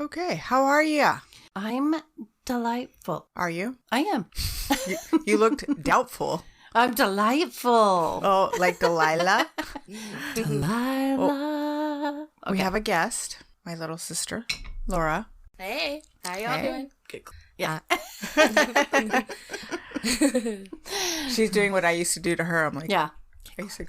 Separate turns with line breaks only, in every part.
Okay, how are you?
I'm delightful.
Are you?
I am.
You looked doubtful.
I'm delightful.
Oh, like Delilah?
Delilah.
Okay. We have a guest, my little sister, Laura.
Hey, how y'all doing?
Yeah.
She's doing what I used to do to her. I'm like,
Yeah.
I used to...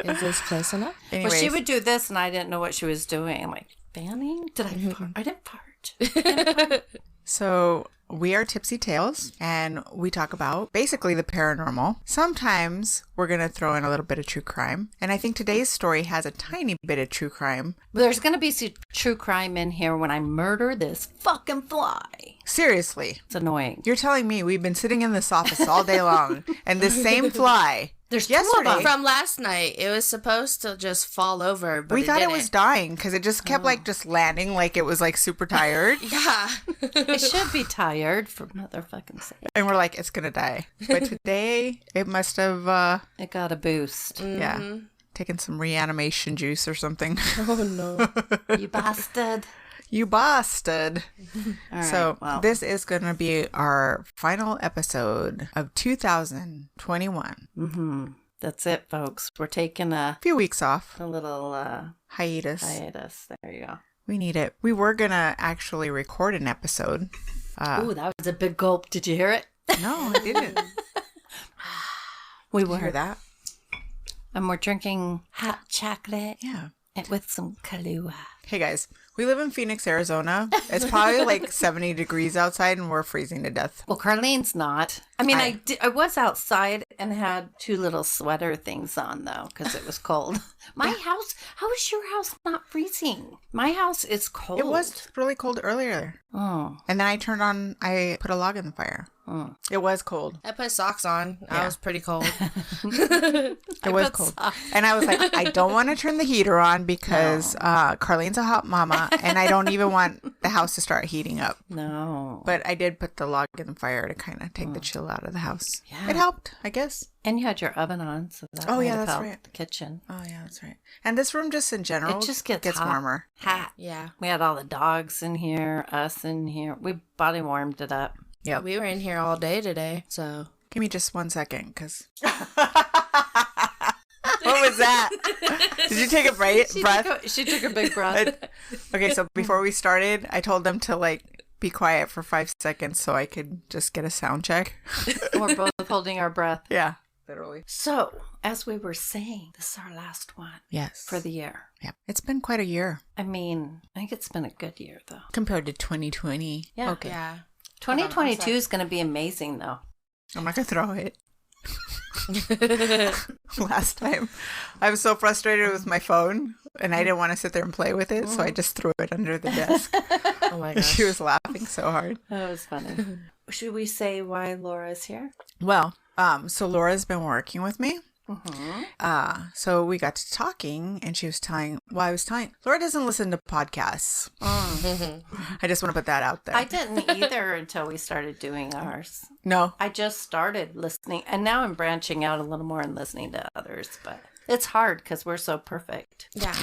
Is this close enough?
Anyways,
Well, she would do this, and I didn't know what she was doing. I'm like, fanning? Did I fart? I didn't fart.
So we are Tipsy Tales, and we talk about basically the paranormal. Sometimes we're going to throw in a little bit of true crime. And I think today's story has a tiny bit of true crime.
There's going to be some true crime in here when I murder this fucking fly.
Seriously.
It's annoying.
You're telling me we've been sitting in this office all day long, and this same fly...
There's
yesterday,
2 of them.
From last night, it was supposed to just fall over, but
we thought it
didn't.
was dying because it just kept like just landing like it was like super tired.
Yeah.
It should be tired, for motherfucking sake.
And we're like, it's going to die. But today it must have,
It got a boost.
yeah, taken some reanimation juice or something.
Oh, no.
You bastard.
You bastard.
All right,
So
well.
this is going to be our final episode of 2021.
That's it, folks. We're taking
A few weeks off.
a little
Hiatus.
hiatus. There you go.
We need it. We were going to actually record an episode.
Ooh, that was a big gulp. Did you hear it?
No, I didn't.
We
Hear
were.
that?
And we're drinking hot chocolate
Yeah.
with some kahlua.
Hey guys, we live in Phoenix, Arizona. It's probably like 70 degrees outside and we're freezing to death.
Well, Carlene's not. I mean, I was outside and had 2 little sweater things on, though, because it was cold. My house, how is your house not freezing? My house is cold.
It was really cold earlier.
Oh.
And then I put a log in the fire. It was cold.
I put socks on. I was pretty cold.
It was
put
cold.
socks.
And I was like, I don't want to turn the heater on because Carlene's a hot mama and I don't even want the house to start heating up.
No.
But I did put the log in the fire to kind of take the chill out of the house.
Yeah.
It helped, I guess.
And you had your oven on, so that
Oh,
might
yeah,
have
that's
helped
right.
the kitchen.
Oh, yeah, that's right. And this room just in general
It just gets hot.
warmer.
Hot.
Yeah.
We had all the dogs in here, us in here. We body warmed it up.
Yeah.
We were in here all day today, so.
Give me just 1 second, because... What was that? Did you take a breath?
She took a big breath.
Okay, so before we started, I told them to like be quiet for 5 seconds so I could just get a sound check.
We're both holding our breath.
Yeah, literally.
So, as we were saying, this is our last one
Yes.
for the year.
Yeah, it's been quite a year
I mean, I think it's been a good year, though.
compared to 2020.
Yeah.
Okay.
Yeah.
2022 is going to be amazing, though.
I'm not gonna throw it. Last time, I was so frustrated with my phone, and I didn't want to sit there and play with it, so I just threw it under the desk.
Oh, my gosh.
She was laughing so hard.
That was funny. Should we say why Laura's here?
Well, so Laura's been working with me. So we got to talking and she was telling, Laura doesn't listen to podcasts. I just want to put that out there.
I didn't either until we started doing ours.
No.
I just started listening, and now I'm branching out a little more and listening to others, but it's hard because we're so perfect.
Yeah.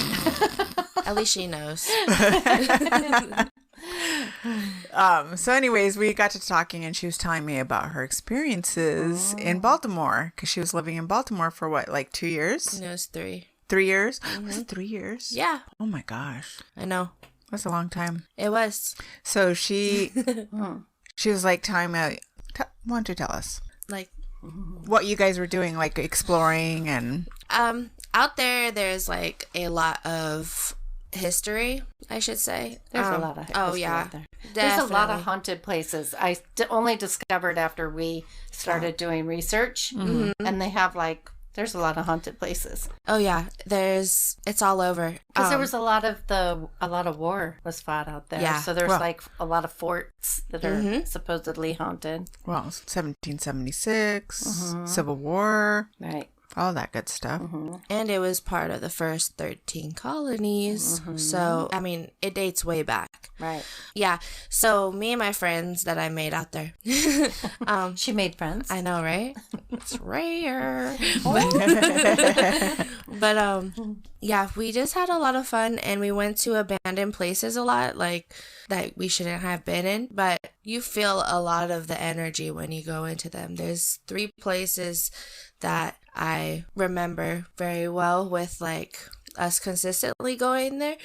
At least she knows.
So anyways, we got to talking and she was telling me about her experiences in Baltimore because she was living in Baltimore for what, like 2 years?
It was 3.
3 years? Was it 3 years?
Yeah.
Oh my gosh.
I know.
That's a long time.
It was.
So she was like telling me, why don't you tell us
Like,
what you guys were doing, like exploring and...
out there's like a lot of history, I should say.
There's a lot of history
Oh, yeah.
out there. There's a lot of
Definitely.
haunted places. I only discovered after we started doing research, and they have there's a lot of haunted places
Oh, yeah. It's all over.
because there was a lot of war was fought out there.
Yeah.
So there's
Well-
like a lot of forts that are supposedly haunted.
Well, 1776, Civil War,
Right.
all that good stuff.
And it was part of the first 13 colonies. So, I mean, it dates way back.
Right.
Yeah. So, me and my friends that I made out there.
She made friends.
I know, right? It's rare. But Yeah, we just had a lot of fun, and we went to abandoned places a lot, like that we shouldn't have been in, but you feel a lot of the energy when you go into them. There's 3 places that I remember very well with like us consistently going there.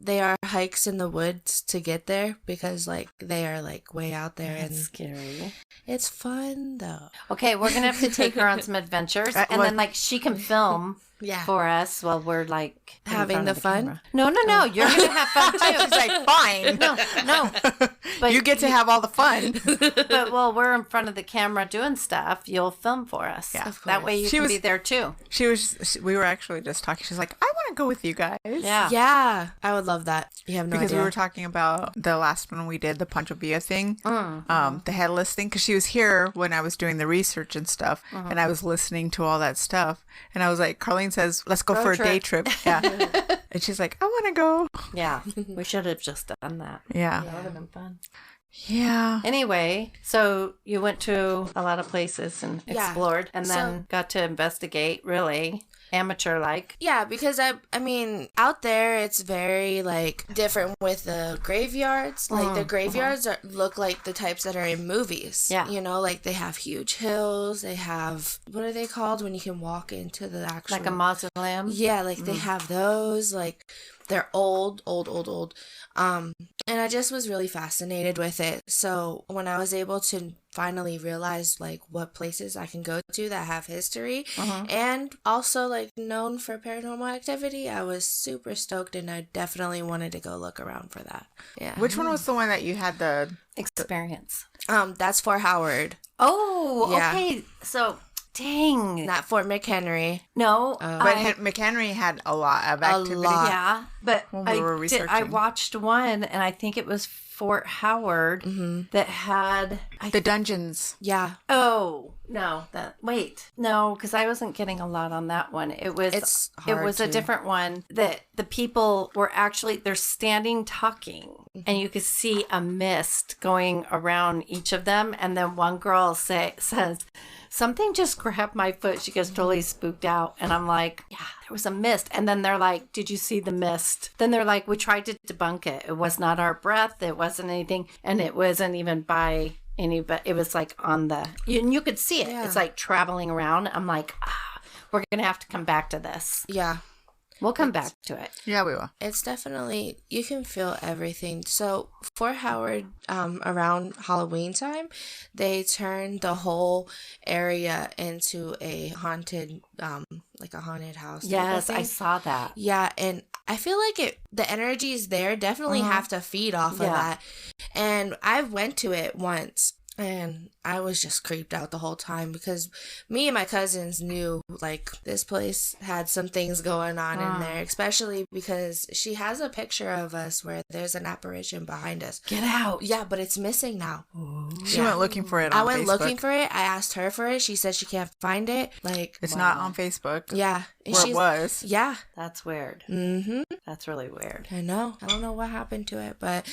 They are hikes in the woods to get there because like they are like way out there.
That's
and
scary.
It's fun though.
Okay, we're gonna have to take her on some adventures, and then like she can film for us while we're like
having the fun.
Camera. No, you're gonna have fun too.
She's like, fine.
No, but
you get to have all the fun.
But while we're in front of the camera doing stuff, you'll film for us.
Yeah,
that way you can be there too.
We were actually just talking. She's like, I want to go with you guys.
Yeah, I would love that. You have no
because
idea.
we were talking about the last one we did, the Pancho Villa thing, the headless thing. Because she was here when I was doing the research and stuff, and I was listening to all that stuff, and I was like, Carlene says, let's go for a day trip. Yeah. And she's like, I want to go.
Yeah, we should have just done that.
Yeah.
That would have been fun.
Yeah.
Anyway, so you went to a lot of places and explored, and then got to investigate, really amateur like.
Yeah, because I mean, out there it's very like different with the graveyards. Like the graveyards look like the types that are in movies.
Yeah.
You know, like they have huge hills. They have, what are they called when you can walk into the actual,
Like a mausoleum?
Yeah, like they have those, like they're old. And I just was really fascinated with it. So when I was able to finally realize like what places I can go to that have history and also like known for paranormal activity, I was super stoked, and I definitely wanted to go look around for that. Yeah.
Which one was the one that you had the
Experience.
That's Fort Howard.
Oh,
Yeah.
okay. So, dang.
Not Fort McHenry.
No.
But McHenry had a lot of activity.
lot.
Yeah, but
When we were
I
researching.
watched one, and I think it was Fort Howard that had
The dungeons.
Yeah.
Oh no! Because I wasn't getting a lot on that one. It was
It's
it
hard
was a
to-
different one that the people were actually they're standing talking, and you could see a mist going around each of them, and then one girl says. Something just grabbed my foot. She gets totally spooked out. And I'm like, yeah, there was a mist. And then they're like, did you see the mist? Then they're like, we tried to debunk it. It was not our breath. It wasn't anything. And it wasn't even by anybody. It was like on the, and you could see it.
Yeah.
It's like traveling around. I'm like, we're going to have to come back to this.
Yeah.
We'll come back to it.
Yeah, we will.
It's definitely, you can feel everything. So Fort Howard, around Halloween time, they turned the whole area into a haunted, like a haunted house. type of
Yes, I
thing.
saw that.
Yeah, and I feel like the energy is there. Definitely have to feed off of
Yeah.
that. And I went to it once. And I was just creeped out the whole time because me and my cousins knew like this place had some things going on in there, especially because she has a picture of us where there's an apparition behind us.
Get out.
Yeah, but it's missing now.
She went looking for it on
I went
Facebook.
looking for it. I asked her for it. She said she can't find it. Like,
It's not on Facebook.
yeah. And
Where it was.
Yeah.
That's weird.
Mm-hmm.
That's really weird.
I know. I don't know what happened to it, but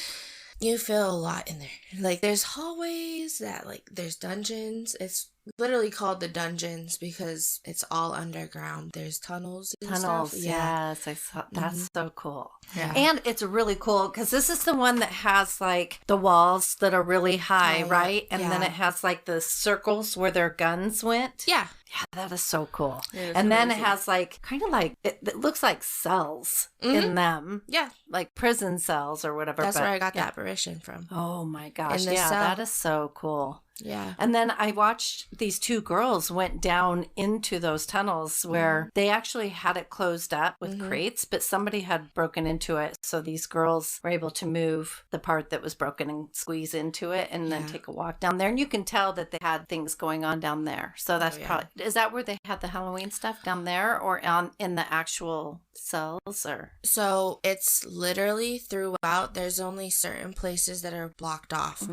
you feel a lot in there. Like there's hallways that like there's dungeons. It's literally called the dungeons because it's all underground. There's tunnels. And
Tunnels,
stuff. Yeah.
yes, I saw. That's so cool.
Yeah.
And it's really cool because this is the one that has like the walls that are really high,
Oh, yeah.
right? And then
Yeah.
it has like the circles where their guns went.
Yeah.
Yeah, that is so cool.
It is
And then it
crazy.
has like kind of like it looks like cells in them,
Yeah.
like prison cells or whatever.
That's
but-
where I got the
yeah.
apparition from.
Oh my gosh!
In the
Yeah,
cell.
that is so cool.
Yeah.
And then I watched these 2 girls went down into those tunnels where they actually had it closed up with crates, but somebody had broken into it. So these girls were able to move the part that was broken and squeeze into it and then take a walk down there. And you can tell that they had things going on down there. So that's probably, is that where they had the Halloween stuff down there or in the actual cells or?
So it's literally throughout. There's only certain places that are blocked off.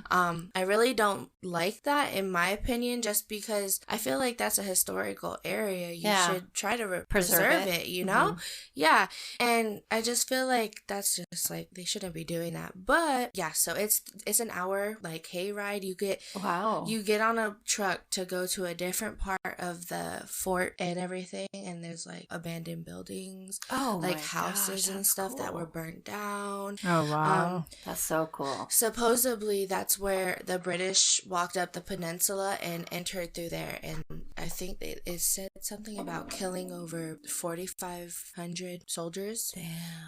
I really don't like that, in my opinion, just because I feel like that's a historical area. You should try to preserve it, you know? Yeah. And I just feel like that's just like, they shouldn't be doing that. But yeah, so it's an hour like hay ride. You get on a truck to go to a different part of the fort and everything, and there's like abandoned buildings, like houses and stuff that were burnt down.
Oh wow.
That's so cool.
Supposedly that's where the British walked up the peninsula and entered through there, and I think it said something about killing over 4,500 soldiers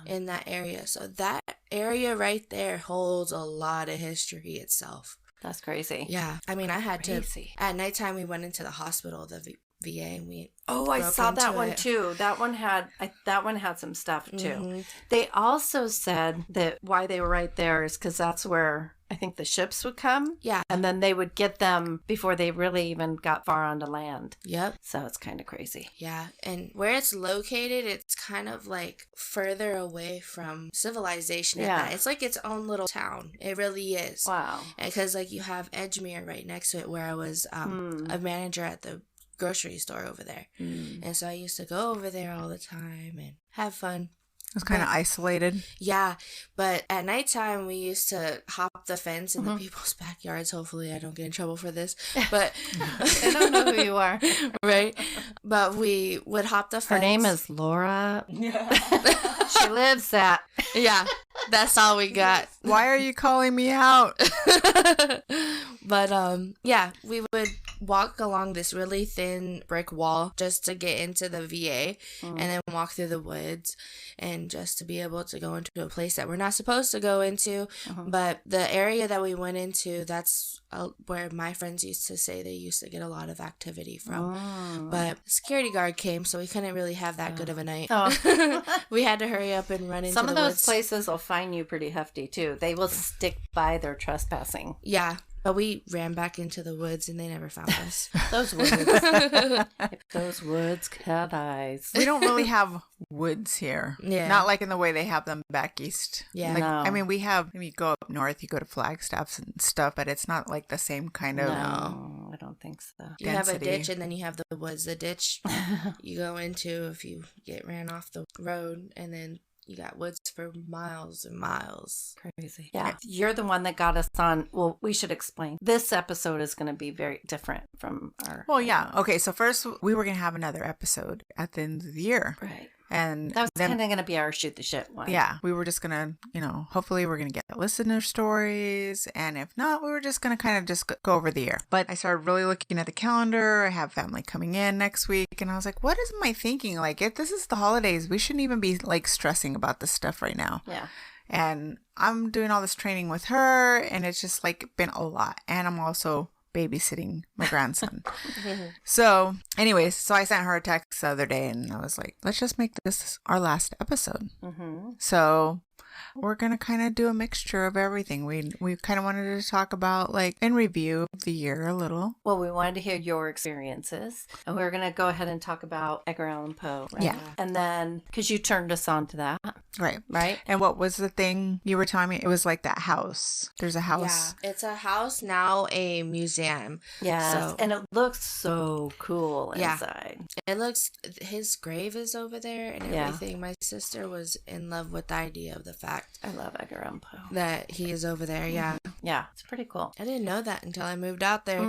in that area. So that area right there holds a lot of history itself.
That's crazy.
Yeah. I mean, I had to, at nighttime we went into the hospital, the VA, and we
I saw that one too. That one had some stuff too.
Mm-hmm.
They also said that why they were right there is because that's where I think the ships would come.
Yeah.
And then they would get them before they really even got far onto land.
Yep.
So it's kind of crazy.
Yeah. And where it's located, it's kind of like further away from civilization.
Yeah.
It's like its own little town. It really is.
Wow.
Because like you have Edgemere right next to it, where I was a manager at the grocery store over there. And so I used to go over there all the time and have fun.
It was kind of isolated.
Yeah, but at nighttime we used to hop the fence in the people's backyards. Hopefully I don't get in trouble for this, but
I don't know who you are.
Right? But we would hop the fence.
Her name is Laura. She lives at.
Yeah, that's all we got.
Why are you calling me out?
But yeah, we would walk along this really thin brick wall just to get into the VA, and then walk through the woods, and just to be able to go into a place that we're not supposed to go into. But the area that we went into, that's where my friends used to say they used to get a lot of activity from. But the security guard came, so we couldn't really have that good of a night. We had to hurry up and run into
Some
the
of those
woods.
Places will fine you pretty hefty too. They will stick by their trespassing.
Yeah. But we ran back into the woods and they never found us.
Those woods. Those woods cut eyes.
We don't really have woods here.
Yeah.
Not like in the way they have them back east.
Yeah.
Like,
No.
I mean, we have, when you go up north, you go to Flagstaffs and stuff, but it's not like the same kind of.
No, I don't think so.
You have a
Density.
ditch and then you have the woods. The ditch you go into if you get ran off the road, and then you got woods for miles and miles.
Crazy. Yeah. You're the one that got us on. Well, we should explain. This episode is going to be very different from our.
Well, yeah. Okay, so first we were going to have another episode at the end of the year.
Right.
And
That was
then,
kind of going to be our shoot the shit one.
yeah, we were just going to, hopefully we're going to get listener stories. And if not, we were just going to kind of just go over the year. But I started really looking at the calendar. I have family coming in next week. And I was like, what is my thinking? Like, if this is the holidays, we shouldn't even be like stressing about this stuff right now.
Yeah.
And I'm doing all this training with her. And it's just like been a lot. And I'm also babysitting my grandson. So anyways, so I sent her a text the other day and I was like, let's just make this our last episode. So we're going to kind of do a mixture of everything. We kind of wanted to talk about like in review the year a little.
Well, we wanted to hear your experiences, and we're going to go ahead and talk about Edgar Allan Poe. Right?
Yeah.
And then, because you turned us on to that.
Right.
Right.
And what was the thing you were telling me? It was like that house. There's a house.
Yeah, it's a house, now a museum.
Yes.
So-
And it looks so cool
Yeah.
inside.
It looks, his grave is over there and
Yeah.
everything. My sister was in love with the idea of the fact
I love Edgar Allan Poe.
that he is over there. Yeah.
Yeah. It's pretty cool.
I didn't know that until I moved out there.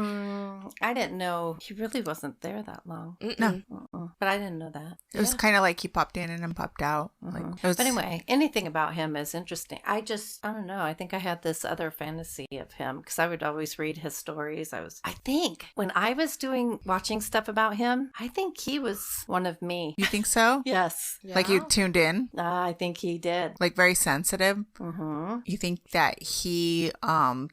I didn't know he really wasn't there that long.
Mm-mm.
But I didn't know that.
It was kind of like he popped in and then popped out. Like, it was,
But anyway, anything about him is interesting. I don't know. I think I had this other fantasy of him because I would always read his stories. I think when I was watching stuff about him, I think he was one of me.
you think so?
Yes.
Like you tuned in?
I think he did.
Like very sensitive?
Mm-hmm.
You think that he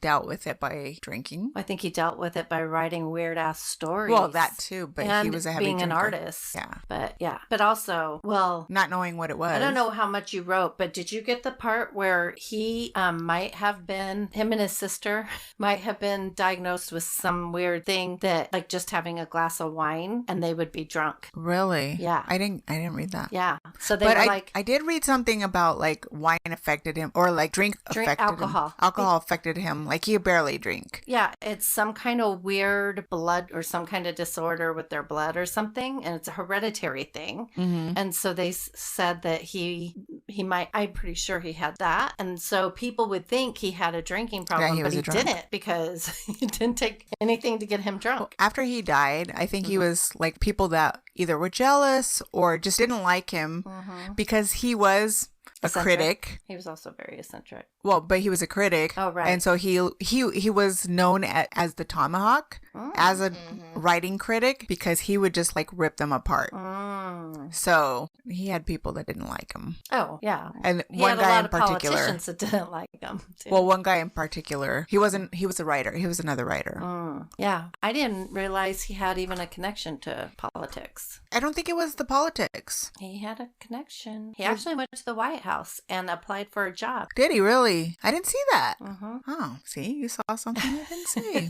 dealt with it by drinking?
I think he dealt with it by writing weird ass stories.
Well, that too, but
and
he was a heavy
being an
drinker.
artist.
Yeah.
But also, well,
Not knowing what it was.
I don't know how much you wrote, but did you get the part where he might have been, him and his sister might have been diagnosed with some weird thing that, like, just having a glass of wine and they would be drunk?
Really?
Yeah.
I didn't read that.
Yeah. So they
But
were
I did read something about like wine affected him, or like drink affected
alcohol.
him. Alcohol affected him. Like he barely drink.
Yeah, it's some kind of weird blood or some kind of disorder with their blood or something, and it's a hereditary thing.
Mm-hmm.
And so they said that he might, I'm pretty sure he had that. And so people would think he had a drinking problem, but he didn't, because he didn't take anything to get him drunk.
After he died, I think he was like, people that either were jealous or just didn't like him because he was a critic.
He was also very eccentric.
Well, but he was a critic.
Oh, right.
And so he was known as the Tomahawk, as a writing critic, because he would just like rip them apart. So he had people that didn't like him.
Oh, yeah.
And
he
one
had
guy
a lot
in
of
particular.
politicians that didn't like him, too.
Well, one guy in particular, he was a writer. He was another writer.
Yeah. I didn't realize he had even a connection to politics.
I don't think it was the politics.
He had a connection. He actually went to the White House and applied for a job.
Did he really? I didn't see that.
Mm-hmm.
Oh, see, you saw something I didn't see.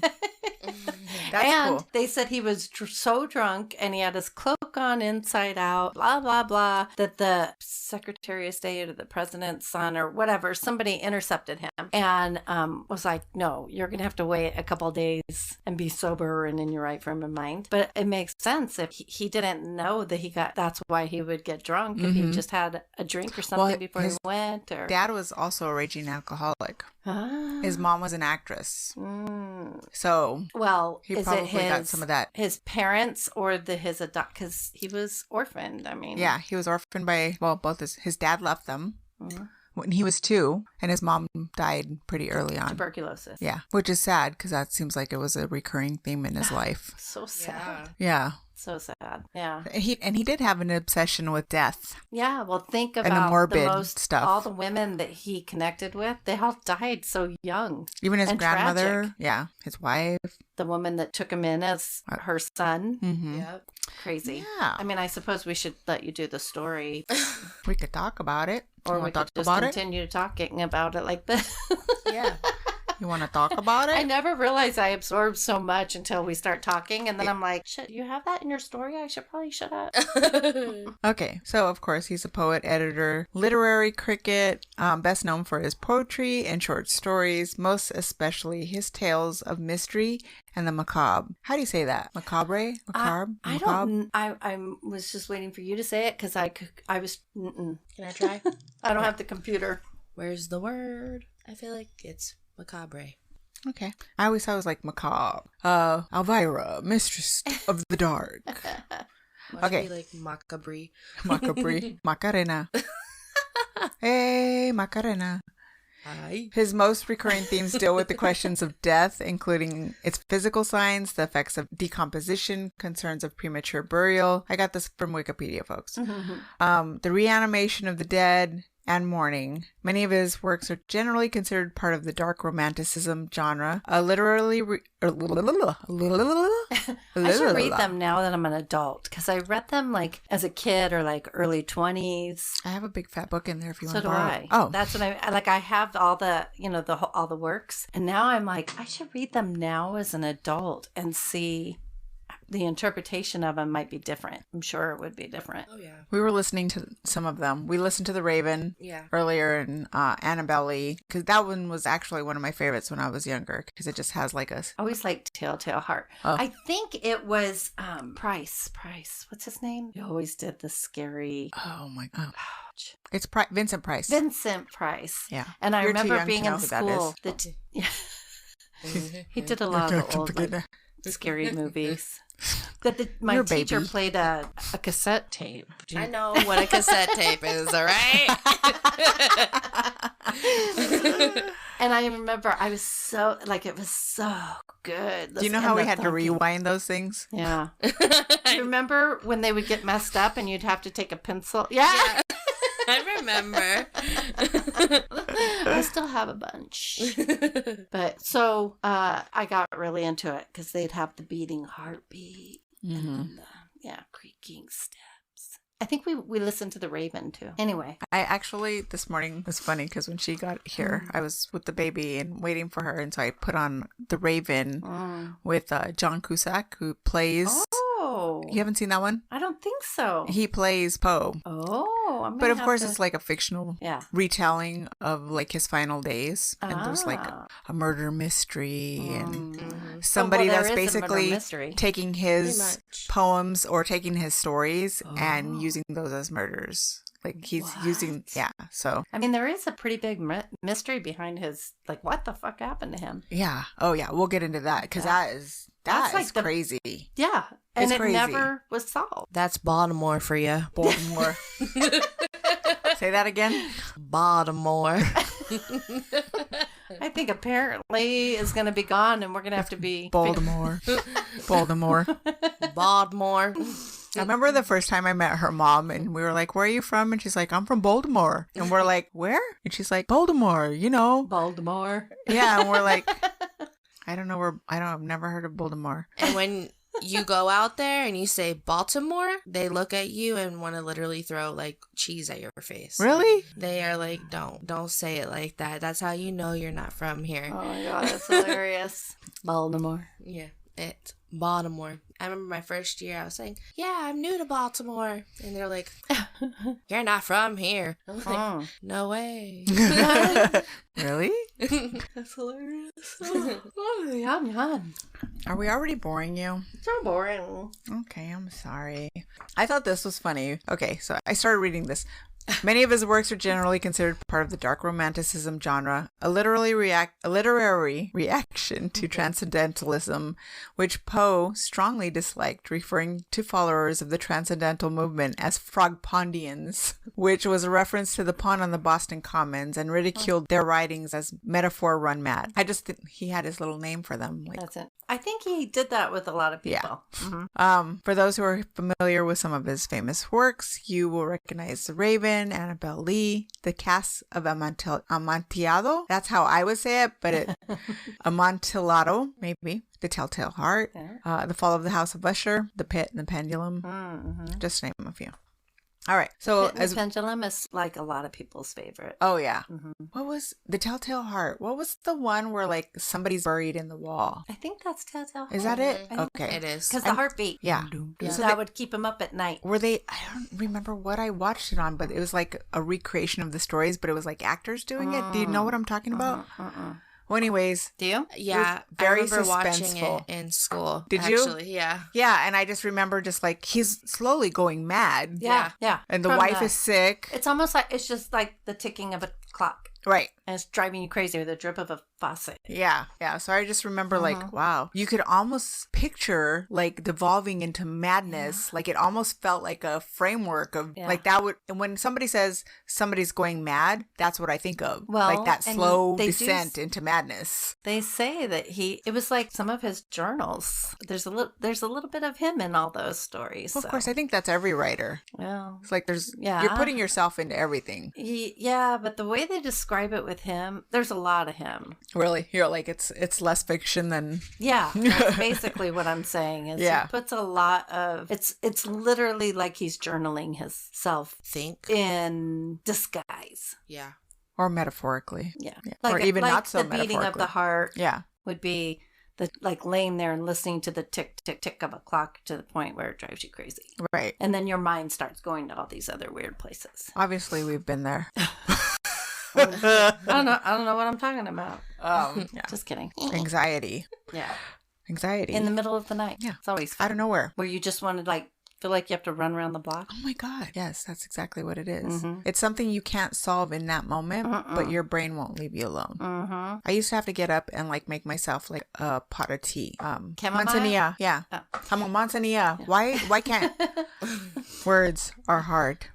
That's
and
cool.
they said he was so drunk and he had his cloak on inside out, blah, blah, blah, that the Secretary of State or the president's son or whatever, somebody intercepted him and was like, no, you're going to have to wait a couple of days and be sober and in your right frame of mind. But it makes sense if he didn't know that that's why he would get drunk if he just had a drink or something before he went. Or
Dad was also a raging alcoholic. His mom was an actress. So
well,
he
is
probably
it
got some of that.
his parents or his adopt? Because he was orphaned. I mean,
Yeah, he was orphaned by, well, both his dad left them when he was 2, and his mom died pretty early on.
tuberculosis.
Yeah, which is sad because that seems like it was a recurring theme in his life.
So sad.
Yeah.
So sad. Yeah.
He did have an obsession with death.
Yeah. Well, think
And the
about
morbid stuff.
all the women that he connected with. They all died so young.
Even his
and
grandmother.
tragic.
Yeah. His wife.
The woman that took him in as her son.
Mm-hmm.
Yep.
Crazy.
Yeah.
I mean, I suppose we should let you do the story.
We could talk about it.
Or
You
we
wanna
could
talk
just
about it?
continue talking about it like this.
Yeah.
You want to talk about
I
it?
never realized I absorbed so much until we start talking. And then I'm like, shit, you have that in your story? I should probably shut up.
Okay, so of course he's a poet, editor, literary critic, best known for his poetry and short stories, most especially his tales of mystery and the macabre. How do you say that? Macabre? Macabre?
I don't. I was just waiting for you to say it because I was.
Can I try?
I don't have the computer.
Where's the word? I feel like it's macabre.
Okay. I always thought it was like macabre. Elvira, mistress of the dark.
Must
Okay.
be like macabre.
Macabre. Macarena. Hey, Macarena.
Hi.
His most recurring themes deal with the questions of death, including its physical signs, the effects of decomposition, concerns of premature burial. I got this from Wikipedia, folks. The reanimation of the dead, and mourning. Many of his works are generally considered part of the dark romanticism genre.
I should read them now that I'm an adult because I read them like as a kid or like early 20s.
I have a big fat book in there if you
So
want to
do
borrow
I.
it. Oh,
That's what I like. I have all the, all the works. And now I'm like, I should read them now as an adult and see the interpretation of them might be different. I'm sure it would be different.
Oh, yeah.
we were listening to some of them. We listened to The Raven
Yeah.
earlier and Annabelle Lee, because that one was actually one of my favorites when I was younger because it just has like a...
I always liked Telltale Heart.
Oh.
I think it was Price. What's his name? He always did the scary...
Oh my God. It's Vincent Price.
Vincent Price.
Yeah.
And I
You're too
remember
young to
being
know
in
who that
school.
is.
He did a lot of the old like, scary movies. That my
You're a
teacher
baby.
played a cassette tape.
I know what a cassette tape is, all right?
And I remember I was so, like, it was so good.
Do you know how we had to rewind those things?
Yeah. Do you remember when they would get messed up and you'd have to take a pencil? Yeah.
I remember.
I still have a bunch. But so I got really into it because they'd have the beating heartbeat and the, creaking steps. I think we listened to The Raven too. Anyway.
I actually, this morning was funny because when she got here, I was with the baby and waiting for her. And so I put on The Raven with John Cusack, who plays...
Oh.
You haven't seen that one?
I don't think so.
He plays Poe.
Oh.
But of course, it's like a fictional
yeah.
retelling of like his final days. And there's like a murder mystery and somebody that's basically taking his poems or taking his stories and using those as murders. Like he's using, so.
I mean, there is a pretty big mystery behind his, like, what the fuck happened to him?
Yeah. Oh, yeah. We'll get into that because that's like crazy.
Yeah. And
it's crazy.
Never was solved.
That's Baltimore for you.
Baltimore. Say that again.
Baltimore.
I think apparently is going to be gone and we're going to have to be...
Baltimore. Baltimore.
Baltimore.
I remember the first time I met her mom and we were like, where are you from? And she's like, I'm from Baltimore. And we're like, where? And she's like, Baltimore, you know.
Baltimore.
Yeah. And we're like, I don't know where, I've never heard of Baltimore.
And when you go out there and you say Baltimore, they look at you and want to literally throw like cheese at your face.
Really?
They are like, don't say it like that. That's how you know you're not from here.
Oh my God, that's hilarious. Baltimore.
Yeah, it's Baltimore. I remember my first year, I was saying, yeah, I'm new to Baltimore. And they're like, you're not from here. I was like, no way.
Really?
That's hilarious.
Oh, yum, yum.
Are we already boring you?
So boring.
Okay, I'm sorry. I thought this was funny. Okay, so I started reading this. Many of his works are generally considered part of the dark romanticism genre, a literary reaction to transcendentalism, which Poe strongly disliked, referring to followers of the transcendental movement as frogpondians, which was a reference to the pond on the Boston Commons, and ridiculed their writings as metaphor run mad. I just think he had his little name for them. Like,
that's it. I think he did that with a lot of people.
Yeah.
Mm-hmm.
For those who are familiar with some of his famous works, you will recognize The Raven, Annabelle Lee, The Cask of Amontillado. That's how I would say it, but Amontillado, maybe. The Telltale Heart, The Fall of the House of Usher, The Pit and the Pendulum, just to name a few. All right. So
the Pendulum is like a lot of people's favorite.
Oh, yeah. What was The Telltale Heart? What was the one where like somebody's buried in the wall?
I think that's Telltale Heart.
Is that it? Okay.
It is.
Because the heartbeat.
Yeah.
So that would keep him up at night.
Were they, I don't remember what I watched it on, but it was like a recreation of the stories, but it was like actors doing it. Do you know what I'm talking about? Well, anyways.
Do you?
Yeah.
Very
I remember watching
suspenseful.
it in school.
Did you?
Actually, yeah.
Yeah, and I just remember just like he's slowly going mad.
Yeah.
And the wife is sick.
It's almost like it's just like the ticking of a clock.
Right.
And it's driving you crazy with the drip of a faucet.
Yeah. So I just remember like, wow, you could almost picture like devolving into madness. Like it almost felt like a framework of like that would, when somebody says somebody's going mad, that's what I think of.
Well,
like that slow descent into madness.
They say that it was like some of his journals. There's a little bit of him in all those stories.
Well, of course, I think that's every writer.
Well,
it's like you're putting yourself into everything.
Yeah, but the way they describe it with him, there's a lot of him.
Really? You're like, it's less fiction than...
Yeah, that's basically what I'm saying. Is he puts a lot of... It's literally like he's journaling himself in disguise.
Yeah.
Or metaphorically.
Yeah.
Or even not so metaphorically.
The beating of the heart
Yeah.
would be... like laying there and listening to the tick, tick, tick of a clock to the point where it drives you crazy.
Right.
And then your mind starts going to all these other weird places.
Obviously, we've been there.
I don't know what I'm talking about. Just kidding.
Anxiety.
Yeah.
Anxiety.
In the middle of the night.
Yeah.
It's always fun.
Out of nowhere.
Where you just want to like feel like you have to run around the block.
Oh my God. Yes, that's exactly what it is. It's something you can't solve in that moment, but your brain won't leave you alone. I used to have to get up and like make myself like a pot of tea. Manzanilla. Yeah. I'm a manzanilla. Yeah. Why can't... Words are hard.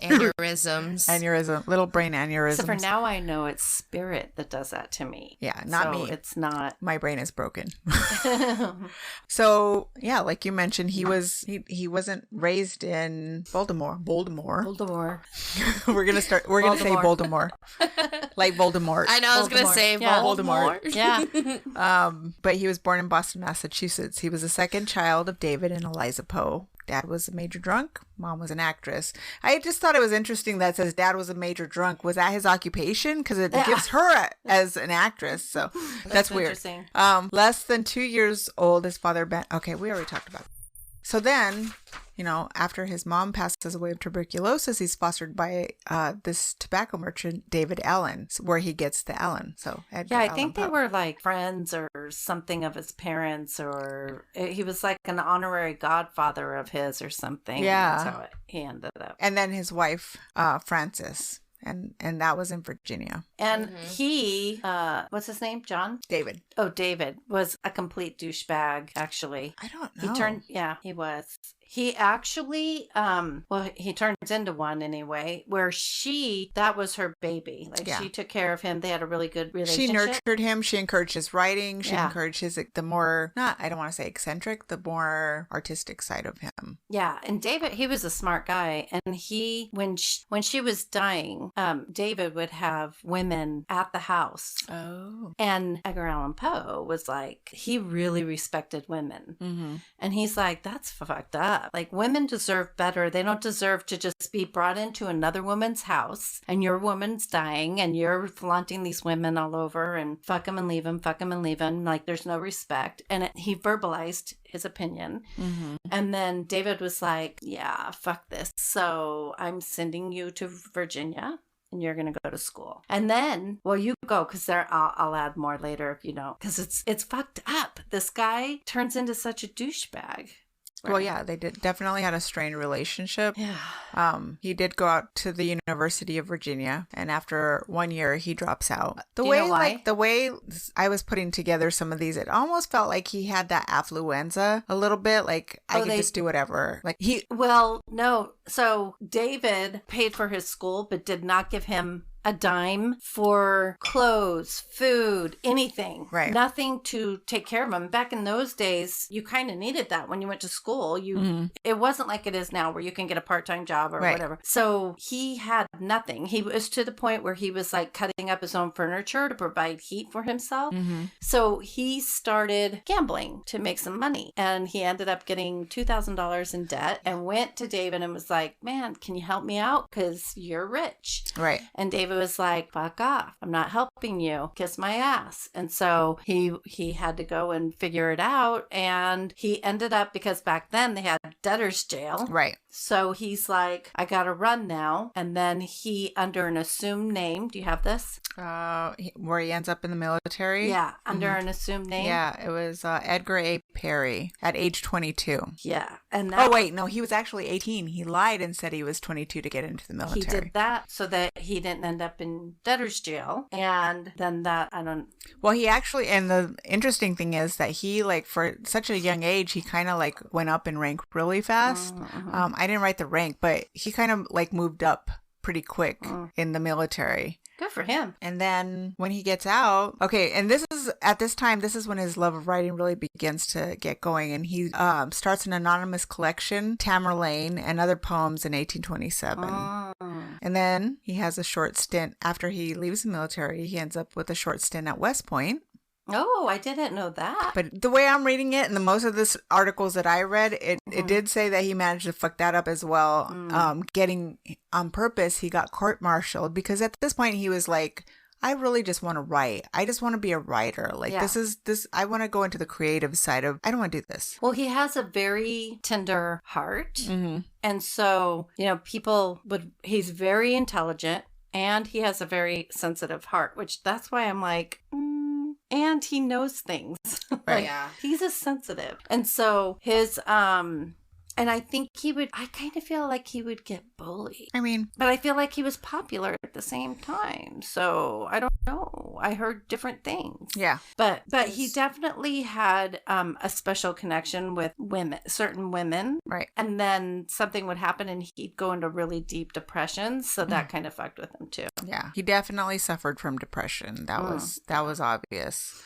Aneurysm. Little brain aneurysms.
So for now, I know it's spirit that does that to me.
Yeah, not me.
It's not.
My brain is broken. So yeah, like you mentioned, he wasn't raised in Baltimore.
We're
gonna say Baltimore. Like Voldemort.
I know. I was gonna say Voldemort.
Yeah.
But he was born in Boston, Massachusetts. He was the second child of David and Eliza Poe. Dad was a major drunk. Mom was an actress. I just thought it was interesting that it says dad was a major drunk. Was that his occupation? Because it gives her as an actress. So that's weird.
Interesting.
Less than 2 years old, his father okay, we already talked about it. So then, after his mom passes away of tuberculosis, he's fostered by this tobacco merchant, David Allen, where he gets the Allen. So Edgar
I
Allan
think
Poe.
they were like friends or something of his parents, or he was like an honorary godfather of his or something.
Yeah.
That's how he ended up.
And then his wife, Frances. And that was in Virginia.
And he, what's his name? John?
David.
Oh, David was a complete douchebag, actually.
I don't know.
He was. He actually, he turns into one anyway, where that was her baby. Like, she took care of him. They had a really good relationship.
She nurtured him. She encouraged his writing. She encouraged the more, I don't want to say eccentric, the more artistic side of him.
Yeah. And David, he was a smart guy. And when she was dying, David would have women at the house.
Oh.
And Edgar Allan Poe was like, he really respected women. Mm-hmm. And he's like, that's fucked up. Like, women deserve better. They don't deserve to just be brought into another woman's house and your woman's dying and you're flaunting these women all over and fuck them and leave them, fuck them and leave them. Like, there's no respect. And he verbalized his opinion. Mm-hmm. And then David was like, yeah, fuck this. So I'm sending you to Virginia. And you're going to go to school. And then, you go, because I'll add more later if you know. Because it's fucked up. This guy turns into such a douchebag. Right.
Well, yeah, they definitely had a strained relationship.
Yeah.
He did go out to the University of Virginia, and after 1 year, he drops out.
Do you know why?
The way I was putting together some of these, it almost felt like he had that affluenza a little bit. Like, I could just do whatever. Like
Well, no. So David paid for his school, but did not give him a dime for clothes, food, anything.
Right.
Nothing to take care of him. Back in those days, you kind of needed that when you went to school. It wasn't like it is now where you can get a part-time job or whatever. So he had nothing. He was to the point where he was like cutting up his own furniture to provide heat for himself. Mm-hmm. So he started gambling to make some money. And he ended up getting $2,000 in debt and went to David and was like, man, can you help me out? Because you're rich.
Right.
And David was like, fuck off. I'm not helping you. Kiss my ass. And so he had to go and figure it out. And he ended up, because back then they had debtor's jail.
Right.
So he's like, I got to run now. And then he, under an assumed name, do you have this?
Where he ends up in the military?
Yeah, under an assumed name.
Yeah, it was Edgar A. Perry at age 22.
Yeah. And
no, he was actually 18. He lied and said he was 22 to get into the military.
He did that so that he didn't end up in debtor's jail. And then
Well, he actually, and the interesting thing is that he, like, for such a young age, he kind of like went up in rank really fast. Mm-hmm. I didn't write the rank, but he kind of like moved up pretty quick in the military.
Good for him.
And then when he gets out, and this is when his love of writing really begins to get going. And he starts an anonymous collection, Tamerlane, and other poems in 1827. Oh. And then he has a short stint after he leaves the military. He ends up with a short stint at West Point.
Oh, I didn't know that.
But the way I'm reading it, and the most of the articles that I read, it did say that he managed to fuck that up as well. Getting on purpose, he got court-martialed because at this point he was like, I really just want to write. I just want to be a writer. Like, I want to go into the creative side of, I don't want to do this.
Well, he has a very tender heart. Mm-hmm. And so, he's very intelligent and he has a very sensitive heart, that's why I'm like, and he knows things.
Right.
Yeah. He's a sensitive. And so his, and I think I kind of feel like he would get bullied.
I mean,
but I feel like he was popular at the same time. So I don't know. I heard different things.
Yeah.
But he definitely had a special connection with certain women.
Right.
And then something would happen and he'd go into really deep depression. So that kind of fucked with him too.
Yeah. He definitely suffered from depression. That was obvious.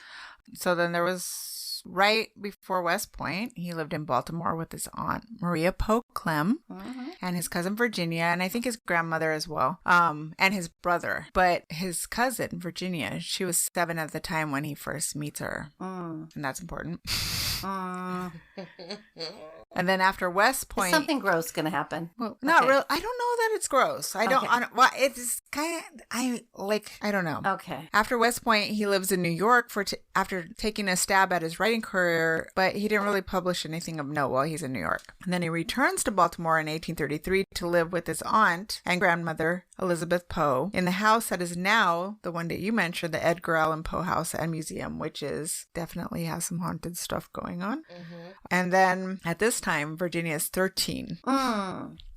So then there was right before West Point. He lived in Baltimore with his aunt, Maria Poe Clem, and his cousin, Virginia, and I think his grandmother as well, and his brother. But his cousin, Virginia, she was 7 at the time when he first meets her. And that's important. And then after West Point,
is something gross going to happen?
Well, not really. I don't know that it's gross. I don't. Well, it's kind of. I don't know.
Okay.
After West Point, he lives in New York after taking a stab at his writing career, but he didn't really publish anything of note while he's in New York. And then he returns to Baltimore in 1833 to live with his aunt and grandmother, Elizabeth Poe, in the house that is now the one that you mentioned, the Edgar Allan Poe House and Museum, which is definitely has some haunted stuff going on. And then at this time, Virginia is 13.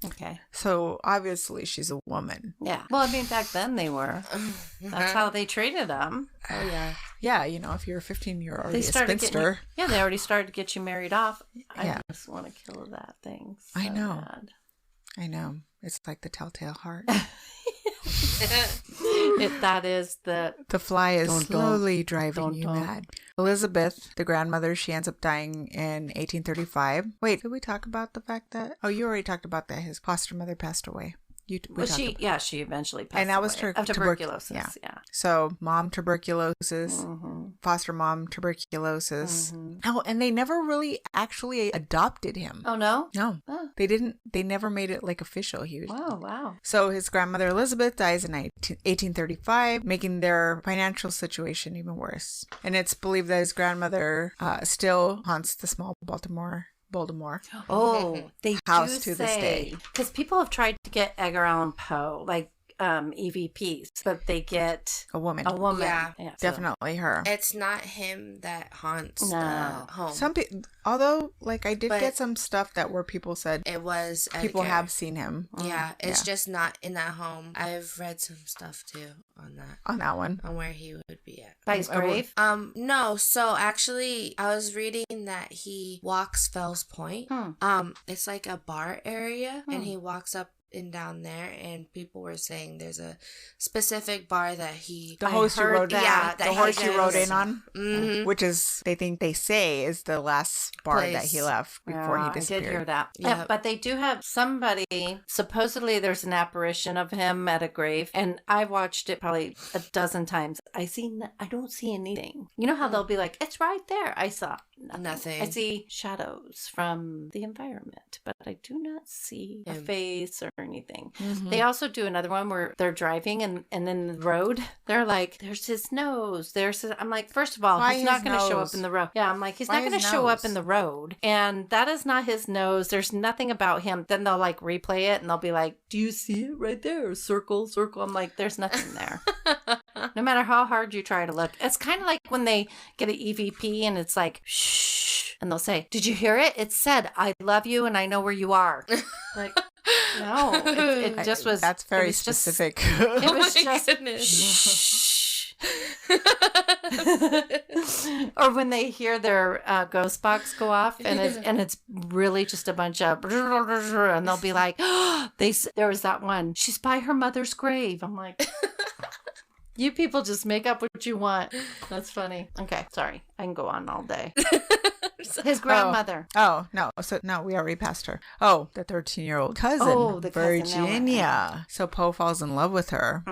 Okay.
So obviously she's a woman.
Yeah. Well, I mean, back then they were. That's how they treated them.
Oh, yeah.
Yeah, you know, if you're 15, you're already a spinster.
They already started to get you married off. I just want to kill that thing. So
I know.
bad.
I know. It's like the telltale heart.
That is the
fly is slowly driving you mad. Elizabeth, the grandmother, she ends up dying in 1835. Wait, did we talk about the fact that? Oh, you already talked about that. His foster mother passed away.
She eventually passed
and that was
away of tuberculosis.
Yeah. So mom tuberculosis, foster mom tuberculosis. Oh, and they never really actually adopted him.
Oh no,
no, they didn't. They never made it like official.
Wow.
So his grandmother Elizabeth dies in 1835, making their financial situation even worse. And it's believed that his grandmother still haunts the small Baltimore.
Oh, they
house
do
to this day.
Because people have tried to get Edgar Allan Poe, like EVPs, but they get
a woman.
Yeah,
definitely her.
It's not him that haunts the home.
Some people, although, like I did get some stuff where people said
it was Edgar.
People have seen him.
Yeah, it's just not in that home. I've read some stuff too on that
one,
on where he would be at.
By his grave.
No. So actually, I was reading that he walks Fells Point. It's like a bar area, and he walks up and down there, and people were saying there's a specific bar that
the horse you rode in on, which is they say is the last bar that he left before he disappeared.
I did hear that.
Yep.
Yeah, but they do have somebody, supposedly there's an apparition of him at a grave, and I've watched it probably a dozen times. I don't see anything. You know how they'll be like, it's right there. I saw nothing. I see shadows from the environment, but I do not see a face or anything. They also do another one where they're driving and in the road, they're like, there's his nose. I'm like, first of all, he's not going to show up in the road. Yeah, I'm like, he's not going to show up in the road. And that is not his nose. There's nothing about him. Then they'll like replay it and they'll be like, do you see it right there? Circle. I'm like, there's nothing there. No matter how hard you try to look. It's kind of like when they get an EVP and it's like, shh. And they'll say, did you hear it? It said, I love you and I know where you are. Like, no, it just was.
That's very specific.
It was just shh. Or when they hear their ghost box go off, and it's really just a bunch of, and they'll be like, there was that one. She's by her mother's grave. I'm like, you people just make up what you want. That's funny. Okay, sorry, I can go on all day. His grandmother.
Oh, no. So, no, we already passed her. Oh, the 13-year-old cousin,
the
Virginia. So Poe falls in love with her,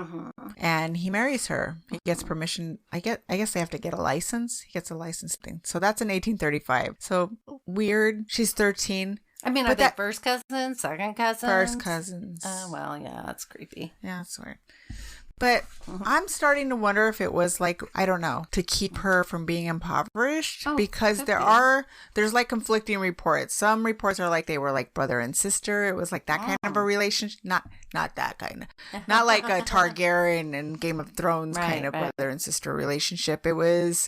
and he marries her. He gets permission. I guess they have to get a license. He gets a license thing. So that's in 1835. So weird. She's 13.
I mean, are they first cousins, second cousins?
First cousins.
Oh, well, yeah, that's creepy.
Yeah, that's weird. But I'm starting to wonder if it was like, I don't know, to keep her from being impoverished, because there's like conflicting reports. Some reports are like they were like brother and sister. It was like that kind of a relationship. Not that kind of, not like a Targaryen and Game of Thrones kind of brother and sister relationship. It was,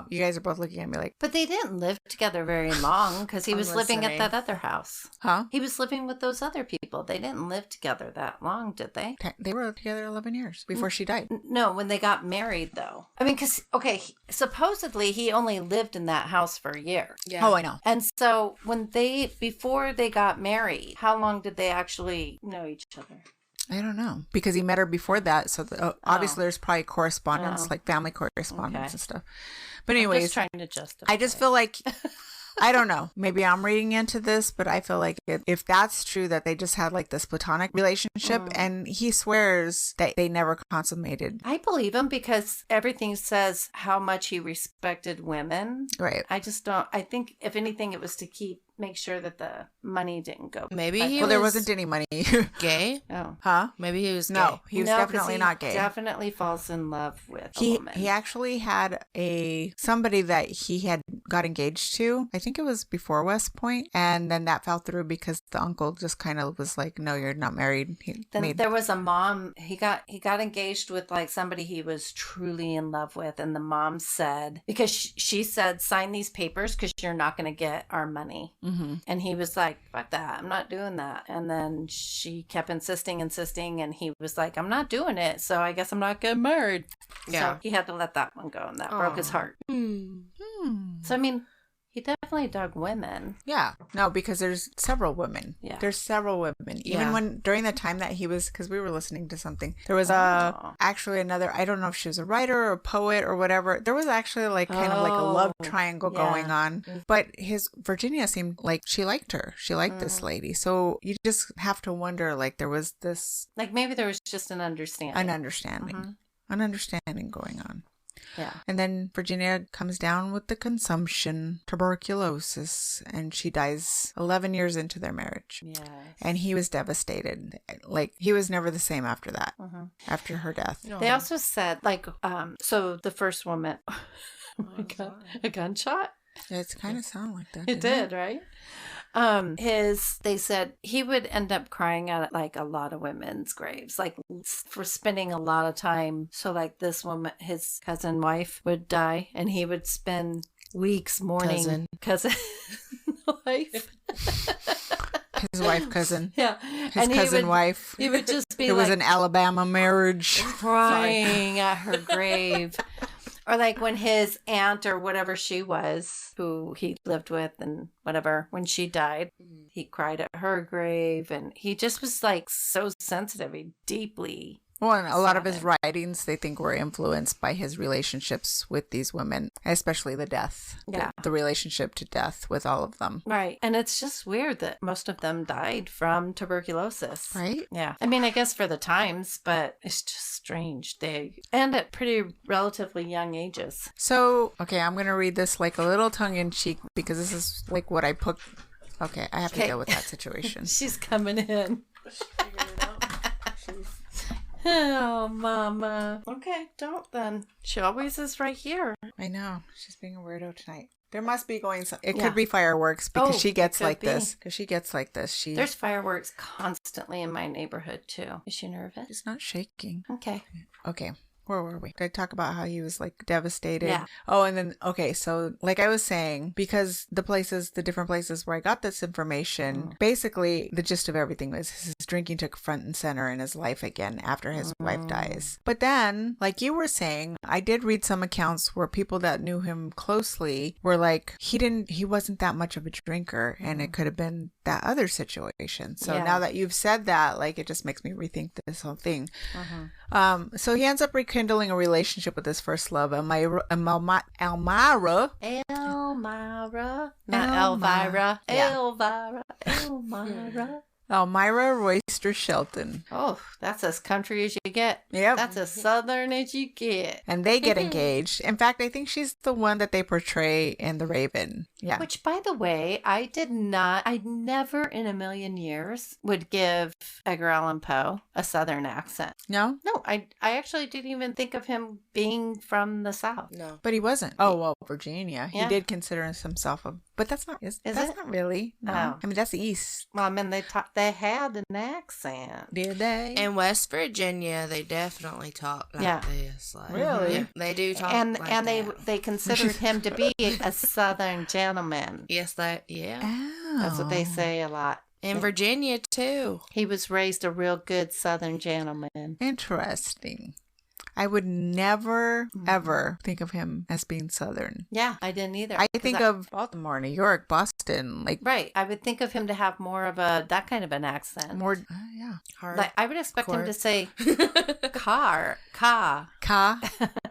you guys are both looking at me like.
But they didn't live together very long because he was living at that other house.
Huh?
He was living with those other people. They didn't live together that long, did they?
They were together 11 years before she died.
No, when they got married, though. I mean, because, supposedly he only lived in that house for a year.
Yeah. Oh, I know.
And so before they got married, how long did they actually know each other?
I don't know. Because he met her before that. So obviously there's probably correspondence, like family correspondence and stuff. But anyways.
I'm just trying to justify.
I just feel like... I don't know. Maybe I'm reading into this, but I feel like if that's true, that they just had like this platonic relationship, and he swears that they never consummated.
I believe him because everything says how much he respected women.
Right.
I just don't. I think if anything, it was to make sure that the money didn't go.
Maybe
there wasn't any money.
Gay?
Oh.
Huh?
Maybe he was gay.
No, he was definitely not gay.
Definitely falls in love with a woman.
He actually had somebody that he had got engaged to. I think it was before West Point, and then that fell through because the uncle just kind of was like, "No, you're not married."
There was a mom. He got engaged with like somebody he was truly in love with, and the mom said, because she said, "Sign these papers because you're not going to get our money." Mm-hmm. And he was like, "Fuck that, I'm not doing that." And then she kept insisting, and he was like, "I'm not doing it, so I guess I'm not getting married." Yeah. So he had to let that one go, and that broke his heart. So, I mean, he definitely dug women.
Yeah. No, because there's several women. Yeah. There's several women. Even during the time that he was, because we were listening to something, there was actually another, I don't know if she was a writer or a poet or whatever. There was actually like kind of like a love triangle going on. But Virginia seemed like she liked her. She liked this lady. So you just have to wonder, like there was this.
Like maybe there was just an understanding.
An understanding going on.
Yeah.
And then Virginia comes down with the consumption, tuberculosis, and she dies 11 years into their marriage.
Yes.
And he was devastated. Like, he was never the same after that, after her death.
They also said, like, so the first woman, oh my God, a gunshot?
It's kind of sound like that.
It did, right? They said he would end up crying at like a lot of women's graves, like for spending a lot of time. So like this woman, his cousin wife would die and he would spend weeks mourning cousin wife.
His wife cousin.
Yeah.
His cousin wife.
He would just be
it was an Alabama marriage.
Crying at her grave. Or like when his aunt or whatever she was, who he lived with and whatever, when she died, he cried at her grave. And he just was like so sensitive. He deeply.
Well, and a lot of his writings, they think, were influenced by his relationships with these women, especially the death.
Yeah.
The relationship to death with all of them.
Right. And it's just weird that most of them died from tuberculosis.
Right?
Yeah. I mean, I guess for the times, but it's just strange. They end at pretty relatively young ages.
So, okay, I'm going to read this like a little tongue-in-cheek because this is like what I put. Okay, I have to deal with that situation.
She's coming in. Oh, Mama. Okay, don't then. She always is right here.
I know. She's being a weirdo tonight. There must be it could be fireworks because she gets like this. Because she gets like this.
There's fireworks constantly in my neighborhood, too. Is she nervous?
She's not shaking.
Okay.
Where were we? Did I talk about how he was like devastated?
Yeah.
Oh, and then, okay. So like I was saying, because the different places where I got this information, basically the gist of everything was his drinking took front and center in his life again after his wife dies. But then, like you were saying, I did read some accounts where people that knew him closely were like, he wasn't that much of a drinker and it could have been that other situation. So now that you've said that, like it just makes me rethink this whole thing. So he ends up rekindling a relationship with his first love, Elmira.
Not Elvira. Elmira.
Elmira Royster Shelton.
Oh, that's as country as you get.
Yep.
That's as southern as you get.
And they get engaged. In fact, I think she's the one that they portray in The Raven. Yeah.
Which, by the way, I never in a million years would give Edgar Allan Poe a southern accent.
No?
No, I actually didn't even think of him being from the South.
No.
But he wasn't. Oh, well, Virginia. He did consider himself but that's not, that's not really. No.
Oh.
I mean, that's the East.
Well, I mean, they had an accent.
Did they?
In West Virginia, they definitely talk like this. Like,
really?
Yeah, they do talk
and
that.
they considered him to be a southern gentleman.
Yes, yeah.
Oh.
That's what they say a lot.
In Virginia, too.
He was raised a real good southern gentleman.
Interesting. I would never, ever think of him as being Southern.
Yeah, I didn't either.
I think of Baltimore, New York, Boston, like
right. I would think of him to have more of that kind of an accent.
more, yeah.
Hard.
Like I would expect him to say car.
Ka.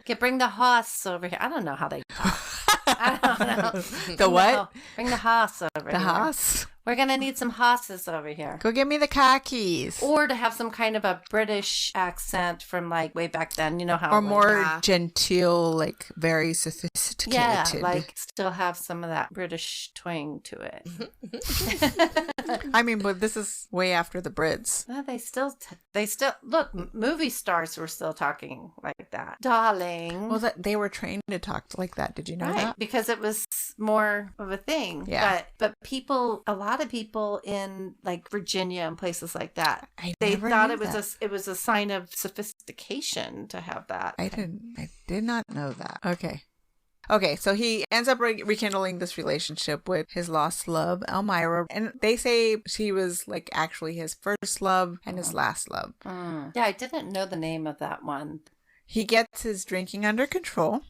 Okay, bring the hoss over here. I don't know how they talk. I don't know.
The what?
Bring the hoss over
The
here.
hoss.
We're going to need some hosses over here.
Go get me the car keys.
Or to have some kind of a British accent from like way back then. You know how.
Or
like,
more genteel, like very sophisticated.
yeah, like still have some of that British twang to it.
I mean, but this is way after the Brits.
No, they still look. Movie stars were still talking like that, darling.
Well, they were trained to talk like that. Did you know that?
Because it was more of a thing.
Yeah.
But people, a lot of people in like Virginia and places like that, they
never
thought
knew
it was a sign of sophistication to have that.
I did not know that. Okay, so he ends up rekindling this relationship with his lost love, Elmira, and they say she was like actually his first love and his last love.
Yeah, I didn't know the name of that one.
He gets his drinking under control,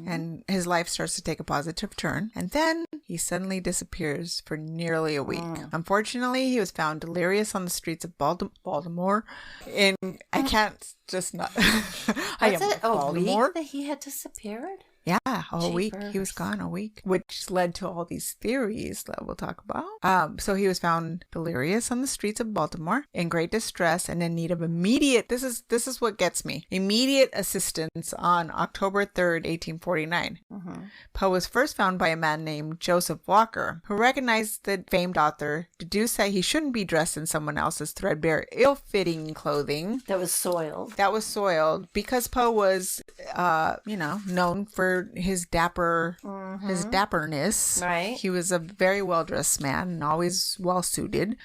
and his life starts to take a positive turn, and then he suddenly disappears for nearly a week. Unfortunately, he was found delirious on the streets of Baltimore, and I can't just not...
Was it a week that he had disappeared?
Yeah, a week. He was gone a week, which led to all these theories that we'll talk about. So he was found delirious on the streets of Baltimore, in great distress and in need of immediate, this is what gets me, immediate assistance on October 3rd, 1849. Poe was first found by a man named Joseph Walker, who recognized the famed author, deduced that he shouldn't be dressed in someone else's threadbare, ill-fitting clothing.
That was soiled.
Because Poe was, known for his dapperness.
Right.
He was a very well-dressed man and always well-suited.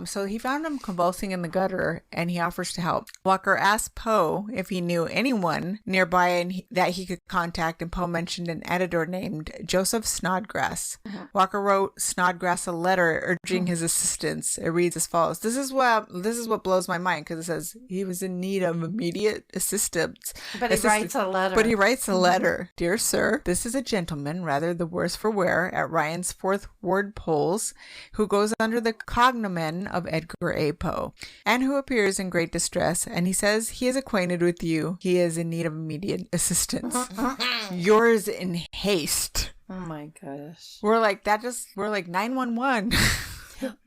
So he found him convulsing in the gutter, and he offers to help. Walker asked Poe if he knew anyone nearby that he could contact, and Poe mentioned an editor named Joseph Snodgrass. Walker wrote Snodgrass a letter urging his assistance. It reads as follows. This is what blows my mind, because it says he was in need of immediate assistance.
But he writes a letter.
Dear sir, this is a gentleman, rather the worse for wear, at Ryan's 4th Ward Polls, who goes under the cognomen of Edgar A. Poe, and who appears in great distress, and he says he is acquainted with you. He is in need of immediate assistance. Yours in haste.
Oh my gosh.
We're like 911.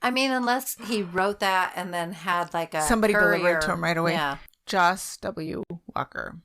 I mean, unless he wrote that and then had like
somebody delivered to him right away.
Yeah.
Joss W. Walker.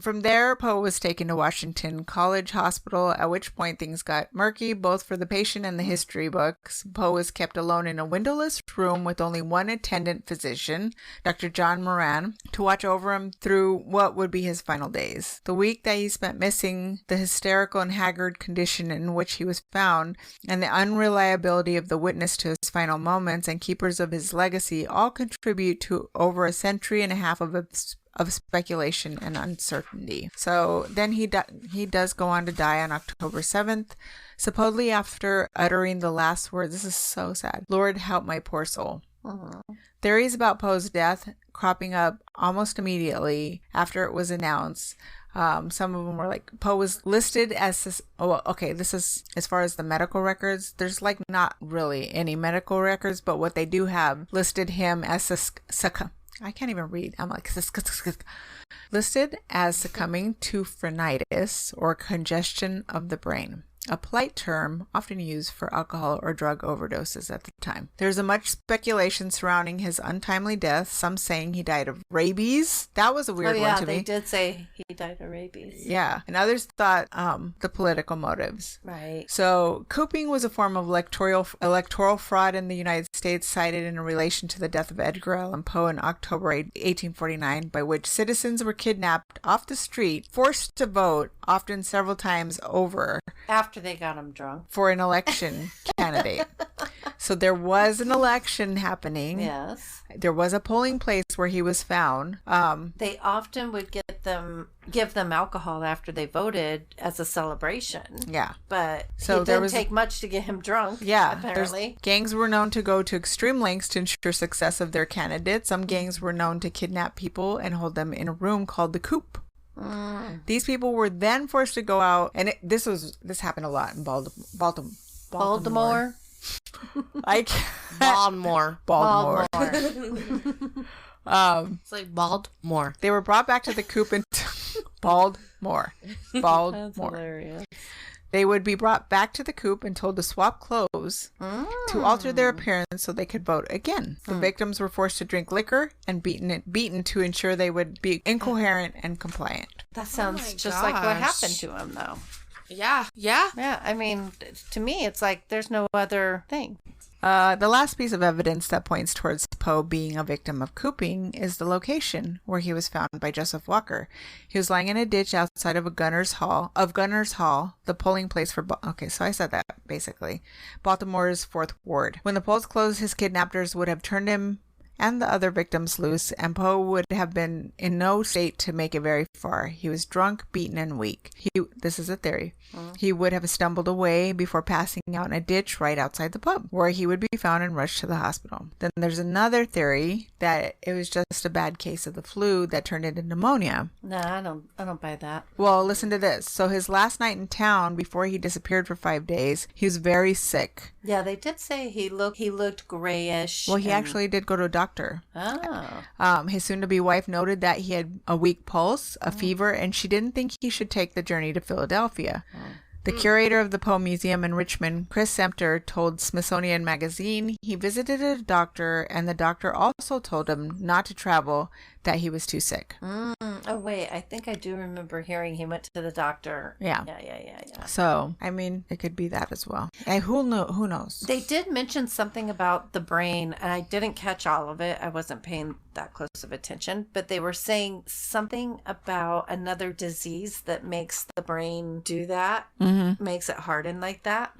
From there, Poe was taken to Washington College Hospital, at which point things got murky, both for the patient and the history books. Poe was kept alone in a windowless room with only one attendant physician, Dr. John Moran, to watch over him through what would be his final days. The week that he spent missing, the hysterical and haggard condition in which he was found, and the unreliability of the witness to his final moments and keepers of his legacy all contribute to over a century and a half of speculation and uncertainty. So then he does go on to die on October 7th, supposedly after uttering the last words. This is so sad. Lord, help my poor soul. Theories about Poe's death cropping up almost immediately after it was announced. Some of them were like, Poe was listed as this. Oh, well, okay. This is as far as the medical records. There's like not really any medical records, but what they do have listed him as I can't even read. I'm like, listed as succumbing to phrenitis or congestion of the brain, a polite term often used for alcohol or drug overdoses at the time. There's much speculation surrounding his untimely death, some saying he died of rabies. That was a weird one to me.
They did say he died of rabies.
Yeah. And others thought the political motives.
Right.
So cooping was a form of electoral fraud in the United States, cited in relation to the death of Edgar Allan Poe in October 1849, by which citizens were kidnapped off the street, forced to vote, often several times over,
after they got him drunk,
for an election candidate. So there was an election happening.
Yes.
There was a polling place where he was found.
They often would get give them alcohol after they voted as a celebration.
Yeah.
But
So
it
there
didn't
was
take much to get him drunk.
Yeah,
apparently.
Gangs were known to go to extreme lengths to ensure success of their candidate. Some gangs were known to kidnap people and hold them in a room called the coop. These people were then forced to go out, and this happened a lot in Baltimore.
Baltimore.
Baltimore. It's like Baltimore.
They were brought back to the coop in Baltimore.
That's hilarious.
They would be brought back to the coop and told to swap clothes to alter their appearance so they could vote again. The victims were forced to drink liquor and beaten to ensure they would be incoherent and compliant.
That sounds just like what happened to him, though.
Yeah.
Yeah, I mean, to me, it's like there's no other thing.
The last piece of evidence that points towards Poe being a victim of cooping is the location where he was found by Joseph Walker. He was lying in a ditch outside of Gunners Hall, the polling place for... Okay, so I said that, basically. Baltimore's 4th Ward. When the polls closed, his kidnappers would have turned him and the other victims loose, and Poe would have been in no state to make it very far. He was drunk, beaten, and weak. This is a theory. He would have stumbled away before passing out in a ditch right outside the pub, where he would be found and rushed to the hospital. Then there's another theory that it was just a bad case of the flu that turned into pneumonia.
No, I don't buy that.
Well, listen to this. So his last night in town, before he disappeared for 5 days, he was very sick.
Yeah, they did say he looked grayish.
Well, he actually did go to a doctor.
Oh.
His soon-to-be wife noted that he had a weak pulse, a fever, and she didn't think he should take the journey to Philadelphia. The curator of the Poe Museum in Richmond, Chris Sempter, told Smithsonian Magazine he visited a doctor, and the doctor also told him not to travel, that he was too sick.
Oh, wait. I think I do remember hearing he went to the doctor.
Yeah.
Yeah.
So, I mean, it could be that as well. And who knows?
They did mention something about the brain, and I didn't catch all of it. I wasn't paying that close of attention, but they were saying something about another disease that makes the brain do that, makes it harden like that,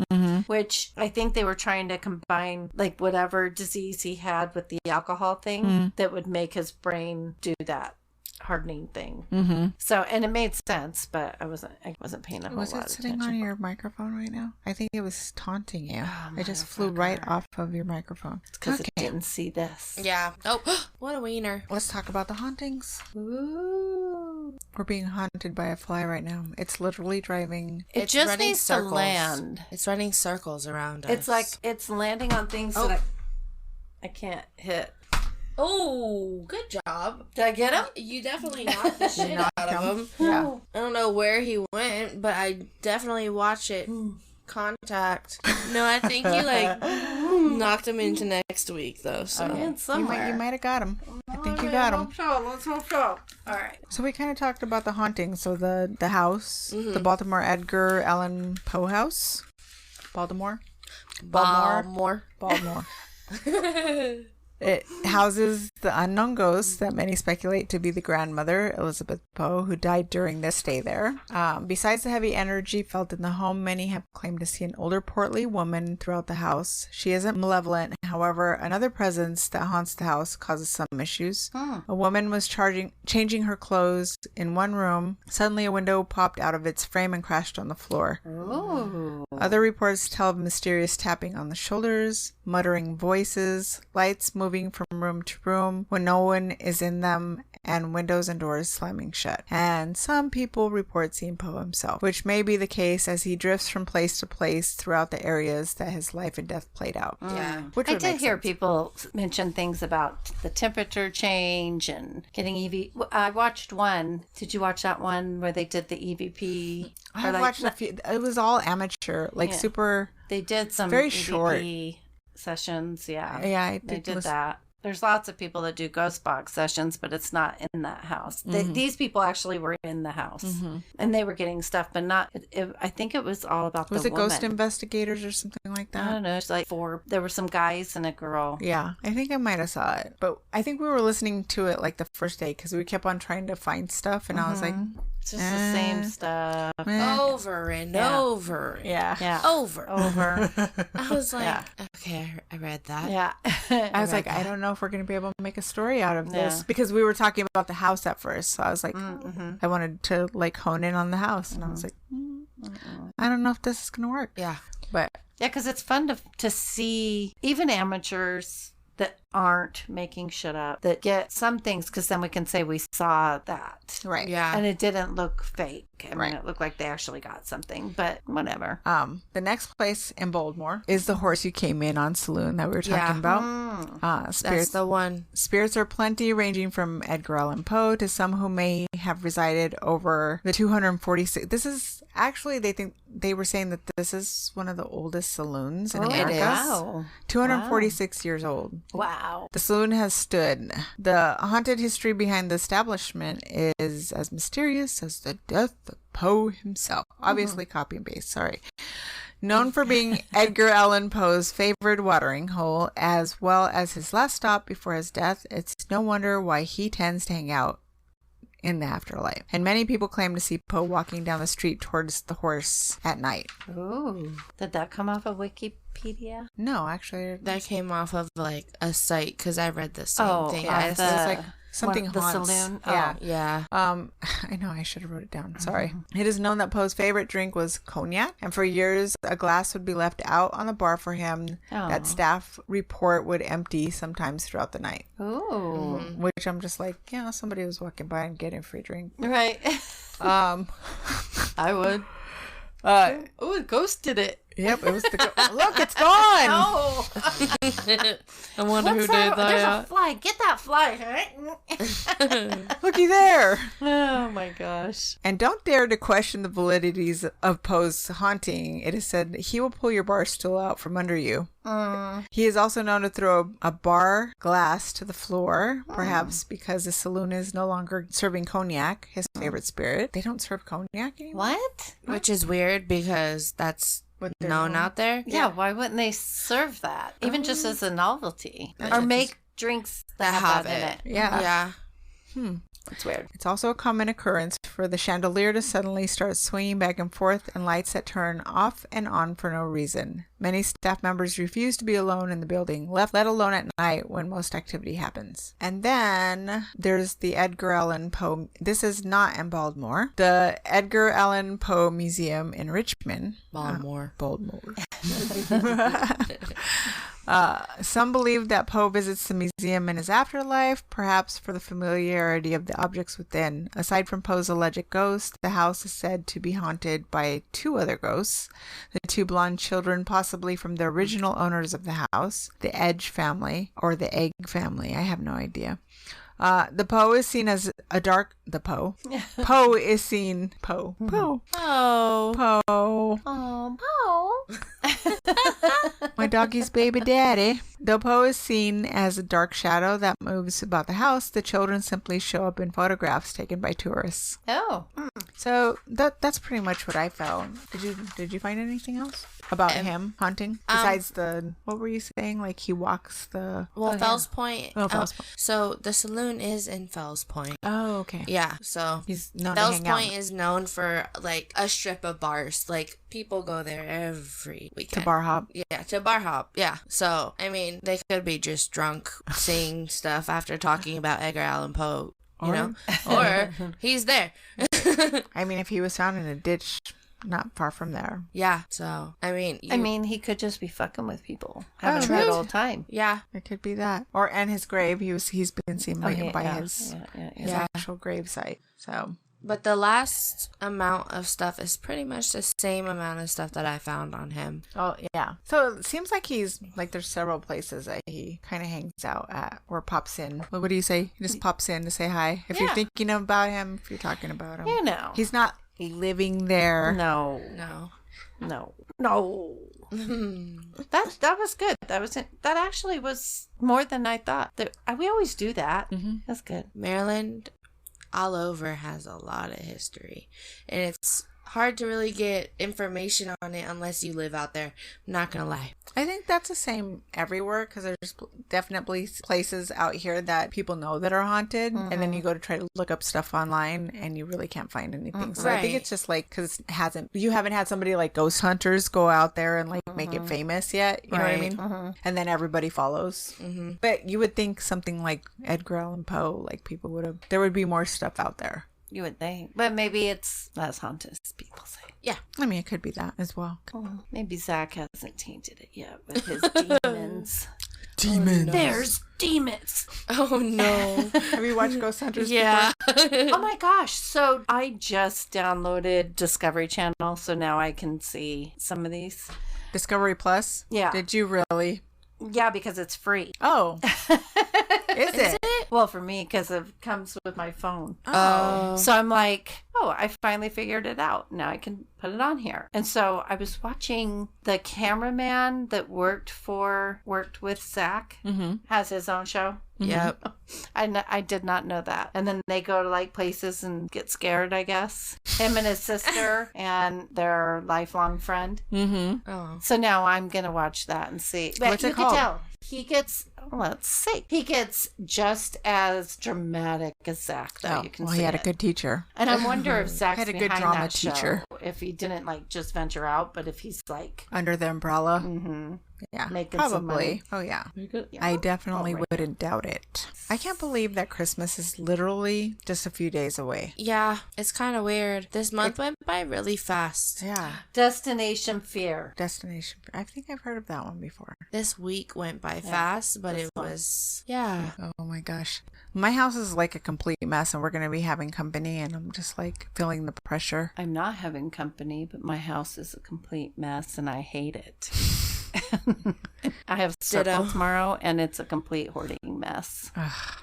which I think they were trying to combine like whatever disease he had with the alcohol thing that would make his brain do that hardening thing. So, and it made sense, but I wasn't paying a whole lot of attention.
Was it sitting on your microphone right now? I think it was taunting you. It just flew right off of your microphone.
It's because it didn't see this.
Yeah. Oh, what a wiener.
Let's talk about the hauntings.
Ooh.
We're being haunted by a fly right now. It's literally driving.
It just needs to land.
It's running circles around us.
It's like it's landing on things that I can't hit.
Oh, good job.
Did I get him?
You definitely knocked the shit out of him.
Yeah.
I don't know where he went, but I definitely watched it. Contact. No, I think you knocked him into next week though. So
You might have got him. I think you got him.
Let's hope so. All right.
So we kind of talked about the hauntings. So the house, the Baltimore Edgar Allan Poe house, Baltimore. It houses the unknown ghost that many speculate to be the grandmother, Elizabeth Poe, who died during their stay there. Besides the heavy energy felt in the home, many have claimed to see an older, portly woman throughout the house. She isn't malevolent. However, another presence that haunts the house causes some issues. A woman was changing her clothes in one room. Suddenly, a window popped out of its frame and crashed on the floor.
Ooh.
Other reports tell of mysterious tapping on the shoulders, muttering voices, lights moving from room to room when no one is in them, and windows and doors slamming shut. And some people report seeing Poe himself, which may be the case as he drifts from place to place throughout the areas that his life and death played out.
Yeah.
Which
I did hear people mention things about the temperature change and getting EV. I watched one. Did you watch that one where they did the EVP?
I watched a few. It was all amateur, super.
They did some
very
EVP
short
sessions. Yeah.
Yeah,
They did that. There's lots of people that do ghost box sessions, but it's not in that house. These people actually were in the house, and they were getting stuff, but not. I think it was all about
Was
the
it
woman.
Ghost Investigators or something like that?
I don't know. It's like there were some guys and a girl.
Yeah, I think I might have saw it, but I think we were listening to it like the first day because we kept on trying to find stuff, and I was like,
It's just the same stuff.
Over and over.
Yeah.
Over. I was like,
Yeah.
okay, I read that.
Yeah.
I was like, I don't know if we're going to be able to make a story out of this because we were talking about the house at first. So I was like, I wanted to like hone in on the house, and I was like, I don't know if this is going to work.
Yeah.
But
Yeah, because it's fun to see even amateurs that aren't making shit up, that get some things, because then we can say we saw that.
right.
Yeah.
And it didn't look fake. I mean,
Right.
it looked like they actually got something, but whatever.
The next place in Baltimore is the Horse You Came In On saloon that we were talking about.
That's
Spirits,
the one.
spirits are plenty, ranging from Edgar Allan Poe to some who may have resided over the 246. This is actually, they were saying that this is one of the oldest saloons in America.
is.
Wow.
246 years old.
Wow.
The saloon has stood. The haunted history behind the establishment is as mysterious as the death of Poe himself. Obviously, copy and paste. Sorry. Known for being Edgar Allan Poe's favorite watering hole, as well as his last stop before his death, it's no wonder why he tends to hang out in the afterlife. And many people claim to see Poe walking down the street towards the horse at night.
Ooh. Did that come off of Wikipedia?
No, actually,
That came off of like a site because I read the same thing.
yeah,
it's like something
the
haunts.
saloon.
Yeah.
Yeah.
I know I should have wrote it down. Sorry. It is known that Poe's favorite drink was cognac, and for years a glass would be left out on the bar for him that staff report would empty sometimes throughout the night.
Ooh.
Which I'm just like, yeah, somebody was walking by and getting a free drink.
Right. I would. Oh, a ghost did it.
Yep, it was the look, it's gone.
Oh.
I wonder who
What's
did
that? There's a
that.
fly. Get that fly.
Looky there.
Oh my gosh.
And don't dare to question the validities of Poe's haunting. It is said he will pull your bar stool out from under you. He is also known to throw a bar glass to the floor, perhaps because the saloon is no longer serving cognac, his favorite spirit. They don't serve cognac anymore.
What?
Which is weird because that's
What they're
known
doing.
out there.
Yeah, why wouldn't they serve that? Even just as a novelty. Or make drinks that have that in it.
Yeah.
Yeah.
It's weird.
It's also a common occurrence for the chandelier to suddenly start swinging back and forth and lights that turn off and on for no reason. Many staff members refuse to be alone in the building, let alone at night when most activity happens. And then there's the Edgar Allan Poe. This is not in Baltimore. The Edgar Allan Poe Museum in Richmond.
Baltimore.
Baltimore. Some believe that Poe visits the museum in his afterlife, perhaps for the familiarity of the objects within. Aside from Poe's alleged ghost, the house is said to be haunted by two other ghosts. The two blonde children, possibly from the original owners of the house, the Edge family, or the Egg family. I have no idea. The Poe is seen as a dark... The Poe. Poe is seen... Poe. Poe.
Oh.
Poe.
Oh, Poe.
My doggy's baby daddy. Though Poe is seen as a dark shadow that moves about the house, the children simply show up in photographs taken by tourists.
Oh.
So that's pretty much what I found. Did you find anything else about him haunting besides the what were you saying? Like he walks the
Well, Fells Point.
Oh, Fells Point.
So the saloon is in Fells Point.
Oh, okay.
Yeah. So
He's known to
Fells
hang out.
Point is known for like a strip of bars. Like people go there every weekend.
To bar hop.
Yeah, to bar hop. Yeah. So I mean, they could be just drunk, seeing stuff after talking about Edgar Allan Poe. You know, or he's there.
I mean, if he was found in a ditch not far from there.
Yeah. So I mean,
he could just be fucking with people, having a
right.
good old time.
yeah.
It could be that. Or and his grave. He's been seen by his
Yeah.
actual grave site. So
But the last amount of stuff is pretty much the same amount of stuff that I found on him.
oh yeah. So it seems like he's like there's several places that he kind of hangs out at or pops in. What do you say? He just pops in to say hi. If you're thinking about him, if you're talking about him.
You know.
He's not living there.
No.
No.
That was good. That actually was more than I thought. We always do that.
Mm-hmm.
That's good.
Maryland all over has a lot of history. And it's hard to really get information on it unless you live out there. I'm not gonna lie.
I think that's the same everywhere because there's definitely places out here that people know that are haunted, and then you go to try to look up stuff online and you really can't find anything. So I think
Right.
it's just like because you haven't had somebody like ghost hunters go out there and like make it famous yet. You know what I mean? And then everybody follows. But you would think something like Edgar Allan Poe, like people would have. There would be more stuff out there.
You would think. But maybe it's less haunted as people say.
Yeah.
I mean, it could be that as well.
Maybe Zach hasn't tainted it yet with his demons.
Demons.
There's demons.
Oh no.
Have you watched Ghost Hunters
Yeah.
Oh my gosh. So I just downloaded Discovery Channel, so now I can see some of these.
before? Discovery Plus?
Yeah.
Did you really?
Yeah, because it's free.
Oh. Is it?
Well, for me, because it comes with my phone.
Oh.
So I'm like, oh, I finally figured it out. Now I can put it on here. And so I was watching the cameraman that worked with Zach, has his own show.
Yep.
I did not know that. And then they go to like places and get scared, I guess. Him and his sister and their lifelong friend.
Oh.
So now I'm going to watch that and see. But
What's it
you
called?
can tell. He gets, let's see. He gets just as dramatic as Zach, though. You can
well,
see
he had
it.
a good teacher.
And I wonder if Zach's
Had a good
behind
drama
that
teacher.
show, if he didn't like just venture out, but if he's like
Under the umbrella. Yeah.
making some money.
Probably. Oh, yeah.
Yeah.
I definitely
Oh, right.
wouldn't doubt it. I can't believe that Christmas is literally just a few days away.
Yeah, it's kind of weird. This month went by really fast.
Yeah.
Destination Fear.
Destination. I think I've heard of that one before.
This week went by fast, but it was, yeah.
Oh my gosh. My house is like a complete mess and we're going to be having company and I'm just like feeling the pressure.
I'm not having company, but my house is a complete mess and I hate it. I have circle
Ditto.
tomorrow and it's a complete hoarding mess.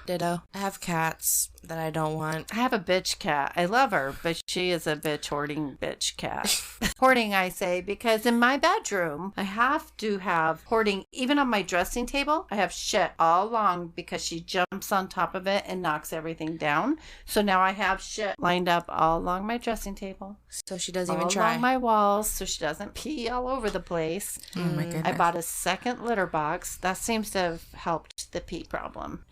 Ditto. I have cats that I don't want.
I have a bitch cat. I love her, but she is a bitch hoarding bitch cat. Hoarding, I say, because in my bedroom, I have to have hoarding. Even on my dressing table, I have shit all along because she jumps on top of it and knocks everything down. So now I have shit lined up all along my dressing table,
So she doesn't even
all
try.
along my walls, so she doesn't pee all over the place.
Oh my goodness.
I bought a second litter box. That seems to have helped the pee problem.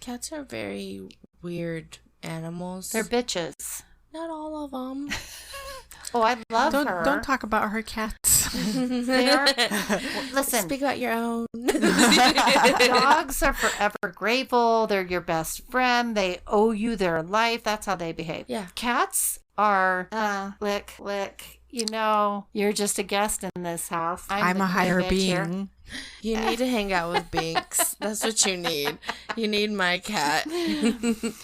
Cats are very weird animals.
They're bitches.
not all of them.
Oh, I love her.
Don't talk about her cats.
They're, listen,
Speak about your own.
dogs are forever grateful. They're your best friend. They owe you their life. That's how they behave.
Yeah.
Cats are lick. You know, you're just a guest in this house.
I'm
the
a higher
bitch here.
being.
You need to hang out with Binks. That's what you need. You need my cat.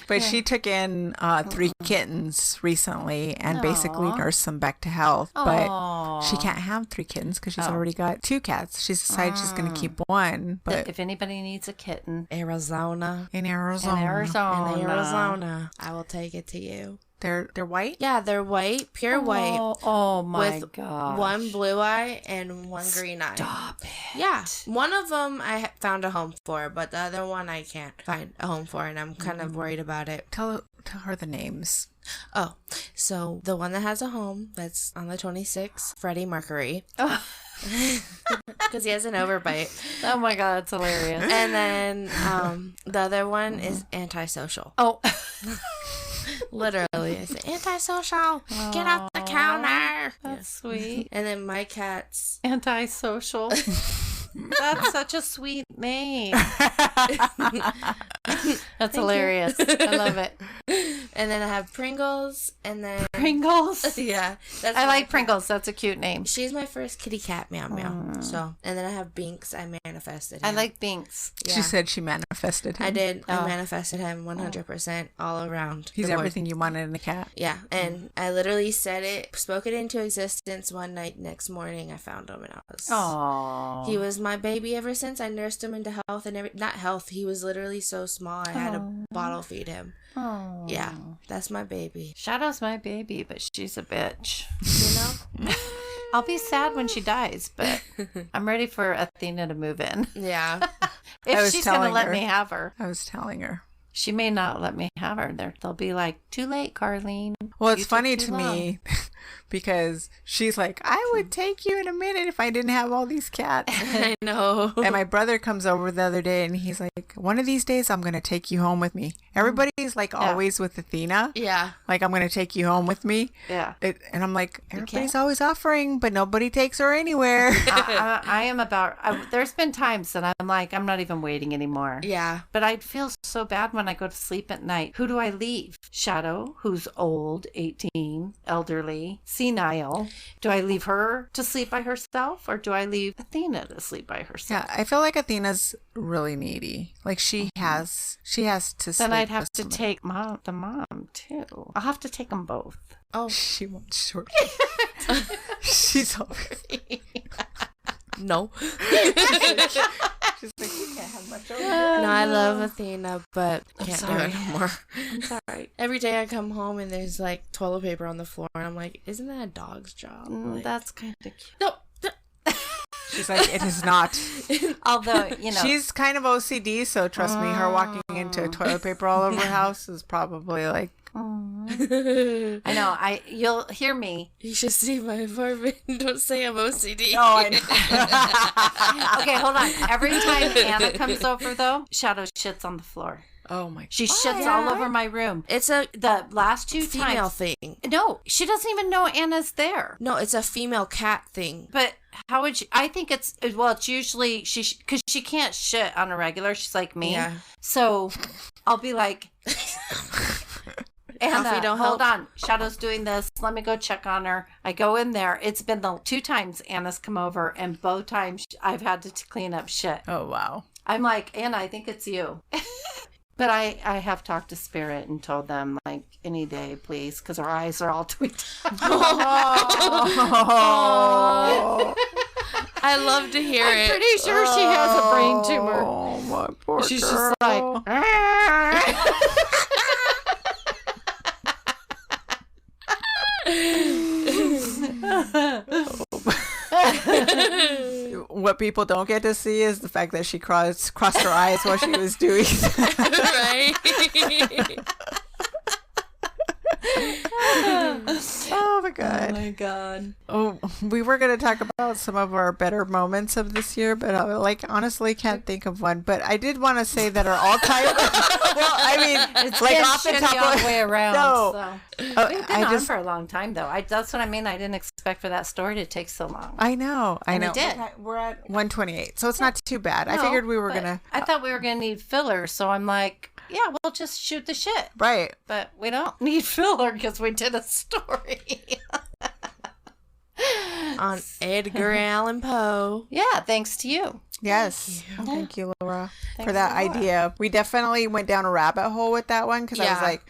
But she took in 3 kittens recently and basically
Aw.
nursed them back to health. But
Aw.
she can't have 3 kittens because she's already got 2 cats. She's decided she's going to keep one. But
If anybody needs a kitten
Arizona.
in Arizona,
In Arizona. I will take it to you.
they're white.
Yeah, they're white, pure white.
Oh my
with
god.
one blue eye and one green eye.
Stop it.
Yeah, one of them I found a home for, but the other one I can't find a home for, and I'm kind of worried about it.
Tell her the names.
Oh, so the one that has a home that's on the 26th, Freddie Mercury,
Oh,
because he has an overbite,
oh my god, it's hilarious.
and then the other one is antisocial.
Oh.
Literally, I say antisocial. Get off the counter.
That's sweet.
And then my cat's
Antisocial. That's such a sweet name. That's hilarious. I love it.
And then I have Pringles, and then
Pringles.
yeah, that's
I
my
like
cat.
Pringles. That's a cute name.
She's my first kitty cat, meow meow. So, and then I have Binks. I manifested him.
I like Binks.
Yeah.
She said she manifested him.
I did.
Oh.
I manifested him 100% all around.
He's
the board.
everything you wanted in a cat.
Yeah, and I literally said it, spoke it into existence one night. Next morning, I found him, and I was.
Aww.
He was my baby ever since. I nursed him into health and not health. He was literally so small. I had to bottle feed him.
Aw.
Yeah, that's my baby.
Shadow's my baby, but she's a bitch.
You know?
I'll be sad when she dies, but I'm ready for Athena to move in.
Yeah.
I
If
was
she's going to
telling
let
her.
me have her.
I was telling her.
She may not let me have her. They'll be like, too late, Carlene.
Well,
You
it's
took
funny
too
to
long.
me because she's like, I would take you in a minute if I didn't have all these cats.
I know.
And my brother comes over the other day and he's like, one of these days I'm going to take you home with me. Everybody's like always with Athena.
Yeah.
Like, I'm going to take you home with me.
Yeah.
And I'm like, everybody's always offering, but nobody takes her anywhere.
I am about, there's been times that I'm like, I'm not even waiting anymore.
Yeah.
But I feel so bad when I go to sleep at night. Who do I leave? Shadow, who's old, 18, elderly, senile. Do I leave her to sleep by herself, or do I leave Athena to sleep by herself?
Yeah, I feel like Athena's really needy. Like, she has to sleep.
Then I'd have
with
to
somebody.
take the mom too. I'll have to take them both.
Oh,
She wants short. She's all.
no.
She's like, you can't have much over.
No, I love Athena, but can't do
sorry.
it anymore.
I'm sorry.
Every day I come home and there's like toilet paper on the floor, and I'm like, isn't that a dog's job? Like,
That's kind of cute.
no.
She's like, it is not.
Although,
She's kind of OCD, so trust me, her walking into toilet paper all over her house is probably like.
I know. You'll hear me.
You should see my apartment. Don't say I'm OCD.
Oh, I know.
Okay, hold on. Every time Anna comes over, though, Shadow shits on the floor.
Oh my.
She shits all over my room.
It's a
The last two
female
times.
thing.
No, she doesn't even know Anna's there.
No, it's a female cat thing.
But how would you? I think it's usually because she can't shit on a regular. She's like me.
Yeah.
So I'll be like, Anna,
Coffee don't
hold
help.
on. Shadow's doing this. Let me go check on her. I go in there. It's been the 2 times Anna's come over, and both times I've had to clean up shit.
Oh wow.
I'm like, Anna, I think it's you. But I have talked to Spirit and told them, like, any day, please, because our eyes are all tweaked.
Oh,
I love to hear
I'm
it.
pretty sure she has a brain tumor.
oh my poor
She's
girl.
just like,
What people don't get to see is the fact that she crossed her eyes while she was doing that.
Right?
Oh my god.
my God.
Oh, we were going to talk about some of our better moments of this year, but I honestly can't think of one. But I did want to say that our all-time. Well, I mean,
It's
like
been
off the
shitty
top
all
of
the way around.
No.
So.
Oh,
We've been
I
on
just
for a long time, though. That's what I mean. I didn't expect for that story to take so long.
I know.
And it did.
We're at 128, so it's not too bad. I
No,
figured we were
but
gonna.
I thought we were gonna need filler, so I'm like, yeah, we'll just shoot the shit.
Right.
But we don't need filler because we did a story.
On Edgar Allan Poe.
Yeah, thanks to you.
Yes. Thank you, Laura, for
Thanks,
that
Laura.
idea. We definitely went down a rabbit hole with that one because I was
Yeah.
like,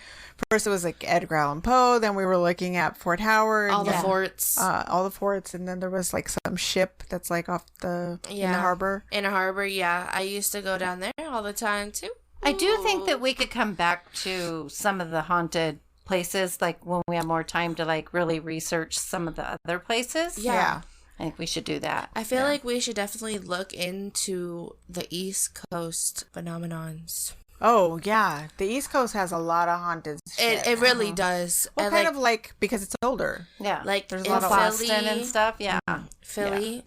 first it was like Edgar Allan Poe, then we were looking at Fort Howard,
All the
Yeah.
forts.
all the forts, and then there was like some ship that's like off in the
Yeah.
harbor.
In a harbor, yeah. I used to go down there all the time, too.
I do think that we could come back to some of the haunted places, like when we have more time to like really research some of the other places.
Yeah.
I think we should do that.
I feel like we should definitely look into the East Coast phenomenons.
Oh yeah, the East Coast has a lot of haunted shit.
It really does.
Well,
And
kind
like,
of like because it's older.
Yeah.
like
there's a
in
lot of
Boston and stuff. Yeah.
Philly.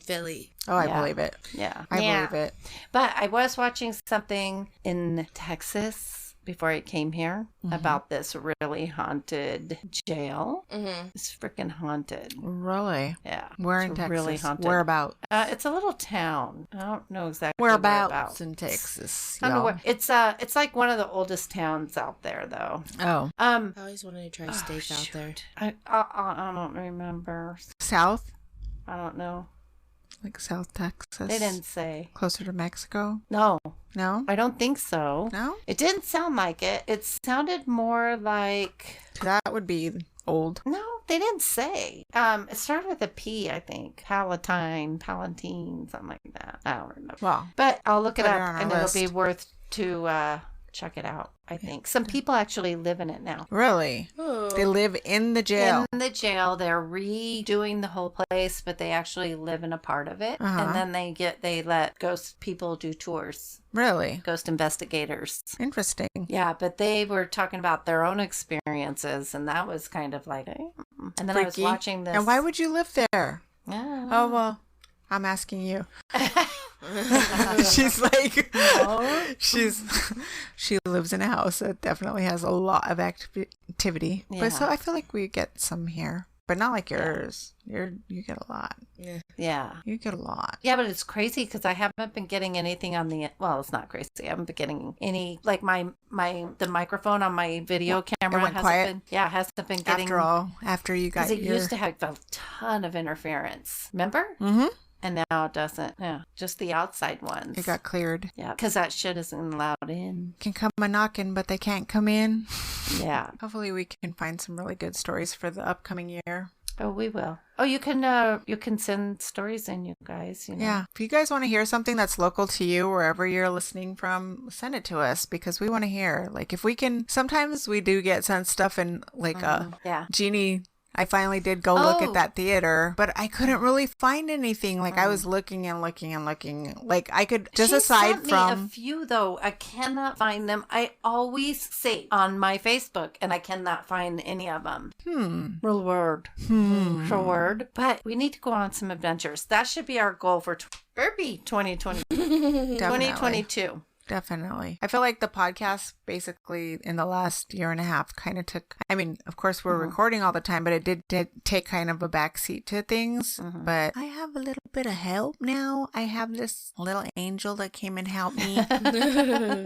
Oh, I
Yeah.
believe it.
Yeah.
I believe it.
But I was watching something in Texas before I came here about this really haunted jail.
Mm-hmm.
It's freaking haunted.
Really?
Yeah.
Where in
It's
Texas?
really haunted.
Whereabouts?
It's a little town. I don't know exactly
Whereabouts in Texas?
I don't know
y'all?
where. It's like one of the oldest towns out there, though.
Oh,
I always wanted to try steak out there.
I don't remember.
south,
I don't know.
like South Texas.
They didn't say.
Closer to Mexico.
No,
No,
I don't think so.
no.
It didn't sound like it. It sounded more like.
That would be old.
No, they didn't say. It started with a P, I think. Palatine, something like that. I don't remember.
Well,
But I'll look it
Put it
up,
on our
and
list.
it'll be worth to check it out. I think some people actually live in it now.
really, they live in the jail.
In the jail, they're redoing the whole place, but they actually live in a part of it,
Uh-huh.
and then they let ghost people do tours,
Really
ghost investigators.
interesting.
Yeah, but they were talking about their own experiences, and that was kind of like, And then I was watching this.
And why would you live there? Oh, well, I'm asking you. She's like, no. She lives in a house that definitely has a lot of activity. Yeah. But so I feel like we get some here. But not like yours. You get a lot.
Yeah.
You get a lot.
Yeah, but it's crazy because I haven't been getting anything on the... Well, it's not crazy. I haven't been getting any... Like the microphone on my video camera
hasn't quiet.
Hasn't been getting...
After you got your...
Because it used to have a ton of interference. Remember?
Mm-hmm.
And now it doesn't. Yeah, just the outside ones.
It got cleared.
Yeah, because that shit isn't allowed in.
Can come a knocking, but they can't come in.
Yeah.
Hopefully we can find some really good stories for the upcoming year.
Oh, we will. Oh, you can send stories in, you guys. You know?
Yeah. If you guys want to hear something that's local to you, wherever you're listening from, send it to us because we want to hear. Like if we can, sometimes we do get sent stuff in like Jeannie. I finally did go look at that theater, but I couldn't really find anything. Like I was looking and looking and looking. Like I could just aside from
me a few though. I cannot find them. I always say on my Facebook, and I cannot find any of them. Real word. Real word. But we need to go on some adventures. That should be our goal for 2020. 2022.
Definitely. I feel like the podcast basically in the last year and a half kind of took, I mean, of course we're recording all the time, but it did take kind of a backseat to things. But I have a little bit of help now. I have this little angel that came and helped me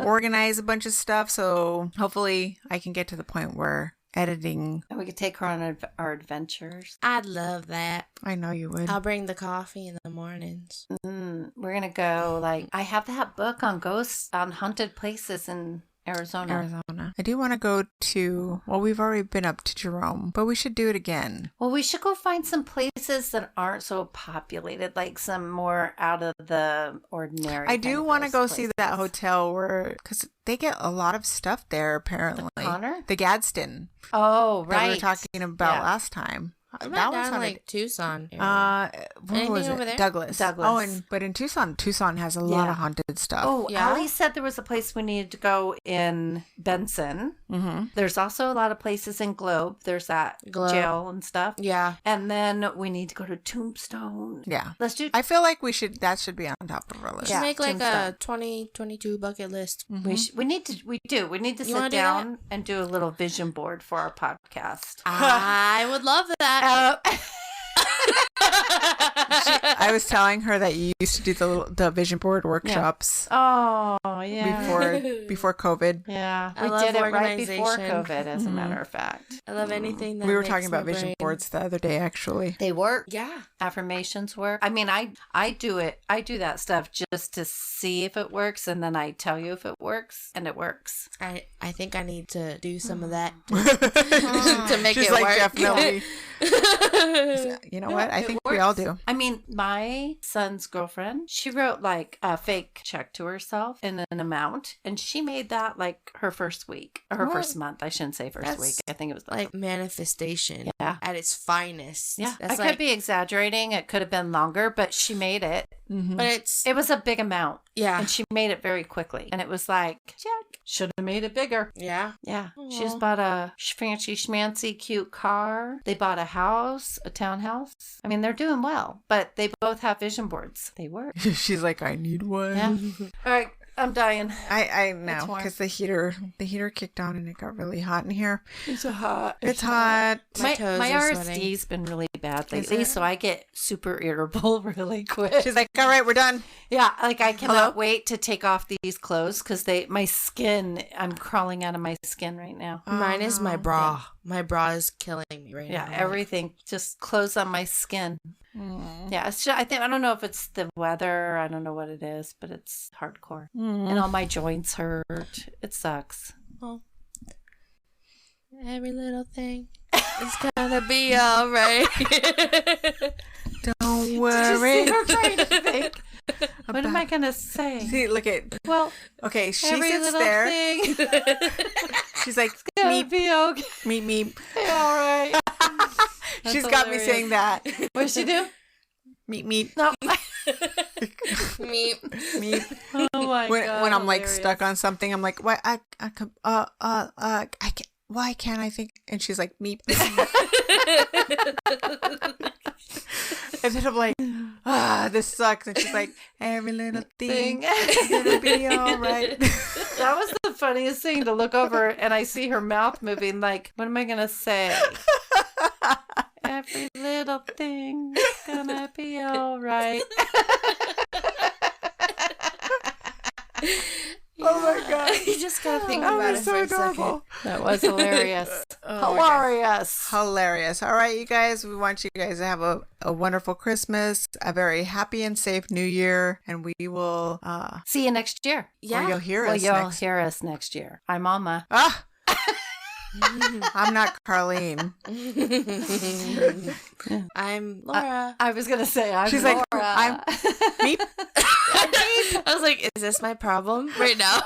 organize a bunch of stuff. So hopefully I can get to the point where editing.
And we could take her on our adventures.
I'd love that.
I know you would.
I'll bring the coffee in the mornings.
We're going to go, I have that book on ghosts, on haunted places in Arizona.
I do want to go to, well, we've already been up to Jerome, but we should do it again.
Well, we should go find some places that aren't so populated, like some more out of the ordinary.
I do want to go see that hotel because they get a lot of stuff there, apparently.
The Connor?
The Gadsden.
Oh, right.
That we were talking about last time.
That was like Tucson.
What was it?
over there?
Douglas.
Oh,
but in Tucson has a lot of haunted stuff.
Oh, yeah? Allie said there was a place we needed to go in Benson. There's also a lot of places in Globe. There's that jail and stuff.
Yeah.
And then we need to go to Tombstone.
Yeah.
Let's do.
I feel like that should be on top of our list.
Just make like a 2022 bucket list.
We need to sit down and do a little vision board for our podcast.
I would love that.
I was telling her that you used to do the vision board workshops.
Yeah. Oh, yeah.
Before COVID.
Yeah. We did it right before COVID, as a matter of fact.
I love anything that
we were talking about vision boards the other day, actually.
They work.
Yeah.
Affirmations work. I mean, I do it. I do that stuff just to see if it works, and then I tell you if it works, and it works.
I think I need to do some of that to make
She's
it
like,
work.
Definitely. You know what? I think we all do.
I mean, my son's girlfriend, she wrote like a fake check to herself in an amount, and she made that like her first week or her first month. I shouldn't say first week. I think it was
like manifestation at its finest.
Yeah. I could be exaggerating. It could have been longer, but she made it.
But
it was a big amount.
Yeah.
And she made it very quickly. And it was like, check. Should have made it bigger.
Yeah.
Yeah. Aww. She just bought a fancy schmancy cute car. They bought a house, a townhouse. I mean, they're doing well, but they both have vision boards. They work.
She's like, I need one.
Yeah. All right. I'm dying.
I know, because the heater kicked on and it got really hot in here.
It's hot.
It's hot.
My RSD's been really bad lately, so I get super irritable really quick.
She's like, all right, we're done.
Yeah, like I cannot wait to take off these clothes because my skin, I'm crawling out of my skin right now.
Mine is my bra. Yeah. My bra is killing me right now.
Yeah, everything. Just clothes on my skin. Yeah, it's just, I don't know if it's the weather. I don't know what it is, but it's hardcore. And all my joints hurt. It sucks.
Well, every little thing is gonna be all right.
Don't worry.
Did you see her trying to think? What am I gonna say?
See, look at.
Well,
okay, she
every
sits
little
there.
Thing.
She's like,
it's gonna be okay.
Meep.
All right.
She's got me saying that.
What'd she do?
Meep.
No.
Meep.
Oh my god.
When I'm like stuck on something, I'm like, what? I can't. why can't I think? And she's like, meep. And then I'm like, this sucks. And she's like, every little thing is gonna be all right.
That was the funniest thing, to look over and I see her mouth moving like, what am I going to say? Every little thing is gonna be all right.
Oh my God.
You just gotta think about it for a second.
That was hilarious.
Oh
Hilarious.
Hilarious. All right, you guys, we want you guys to have a wonderful Christmas, a very happy and safe New Year, and we will
See you next year.
or you'll hear us
You'll
next.
hear us next year. I'm Alma.
I'm not Carlene.
I'm Laura.
I was going to say, I'm
She's
Laura.
like, I'm meep.
I was like, is this my problem right now?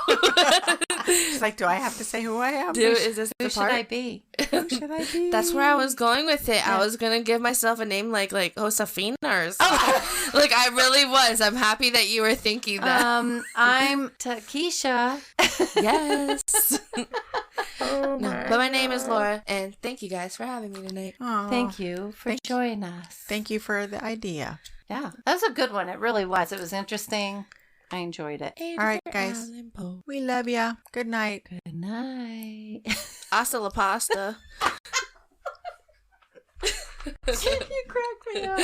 She's like, do I have to say who I am?
Is this
Who
the
should
part?
I be?
Who should I be?
That's where I was going with it. I was gonna give myself a name like Josefina or something. Like I really was. I'm happy that you were thinking that.
I'm Takesha.
Yes.
Oh
No, but my name is Laura, and thank you guys for having me tonight.
Aw.
Thank you for joining us.
Thank you for the idea.
Yeah, that was a good one. It really was. It was interesting. I enjoyed it.
All right, guys.
Allan Poe.
We love ya. Good night.
Good night.
Hasta la pasta.
You cracked me up.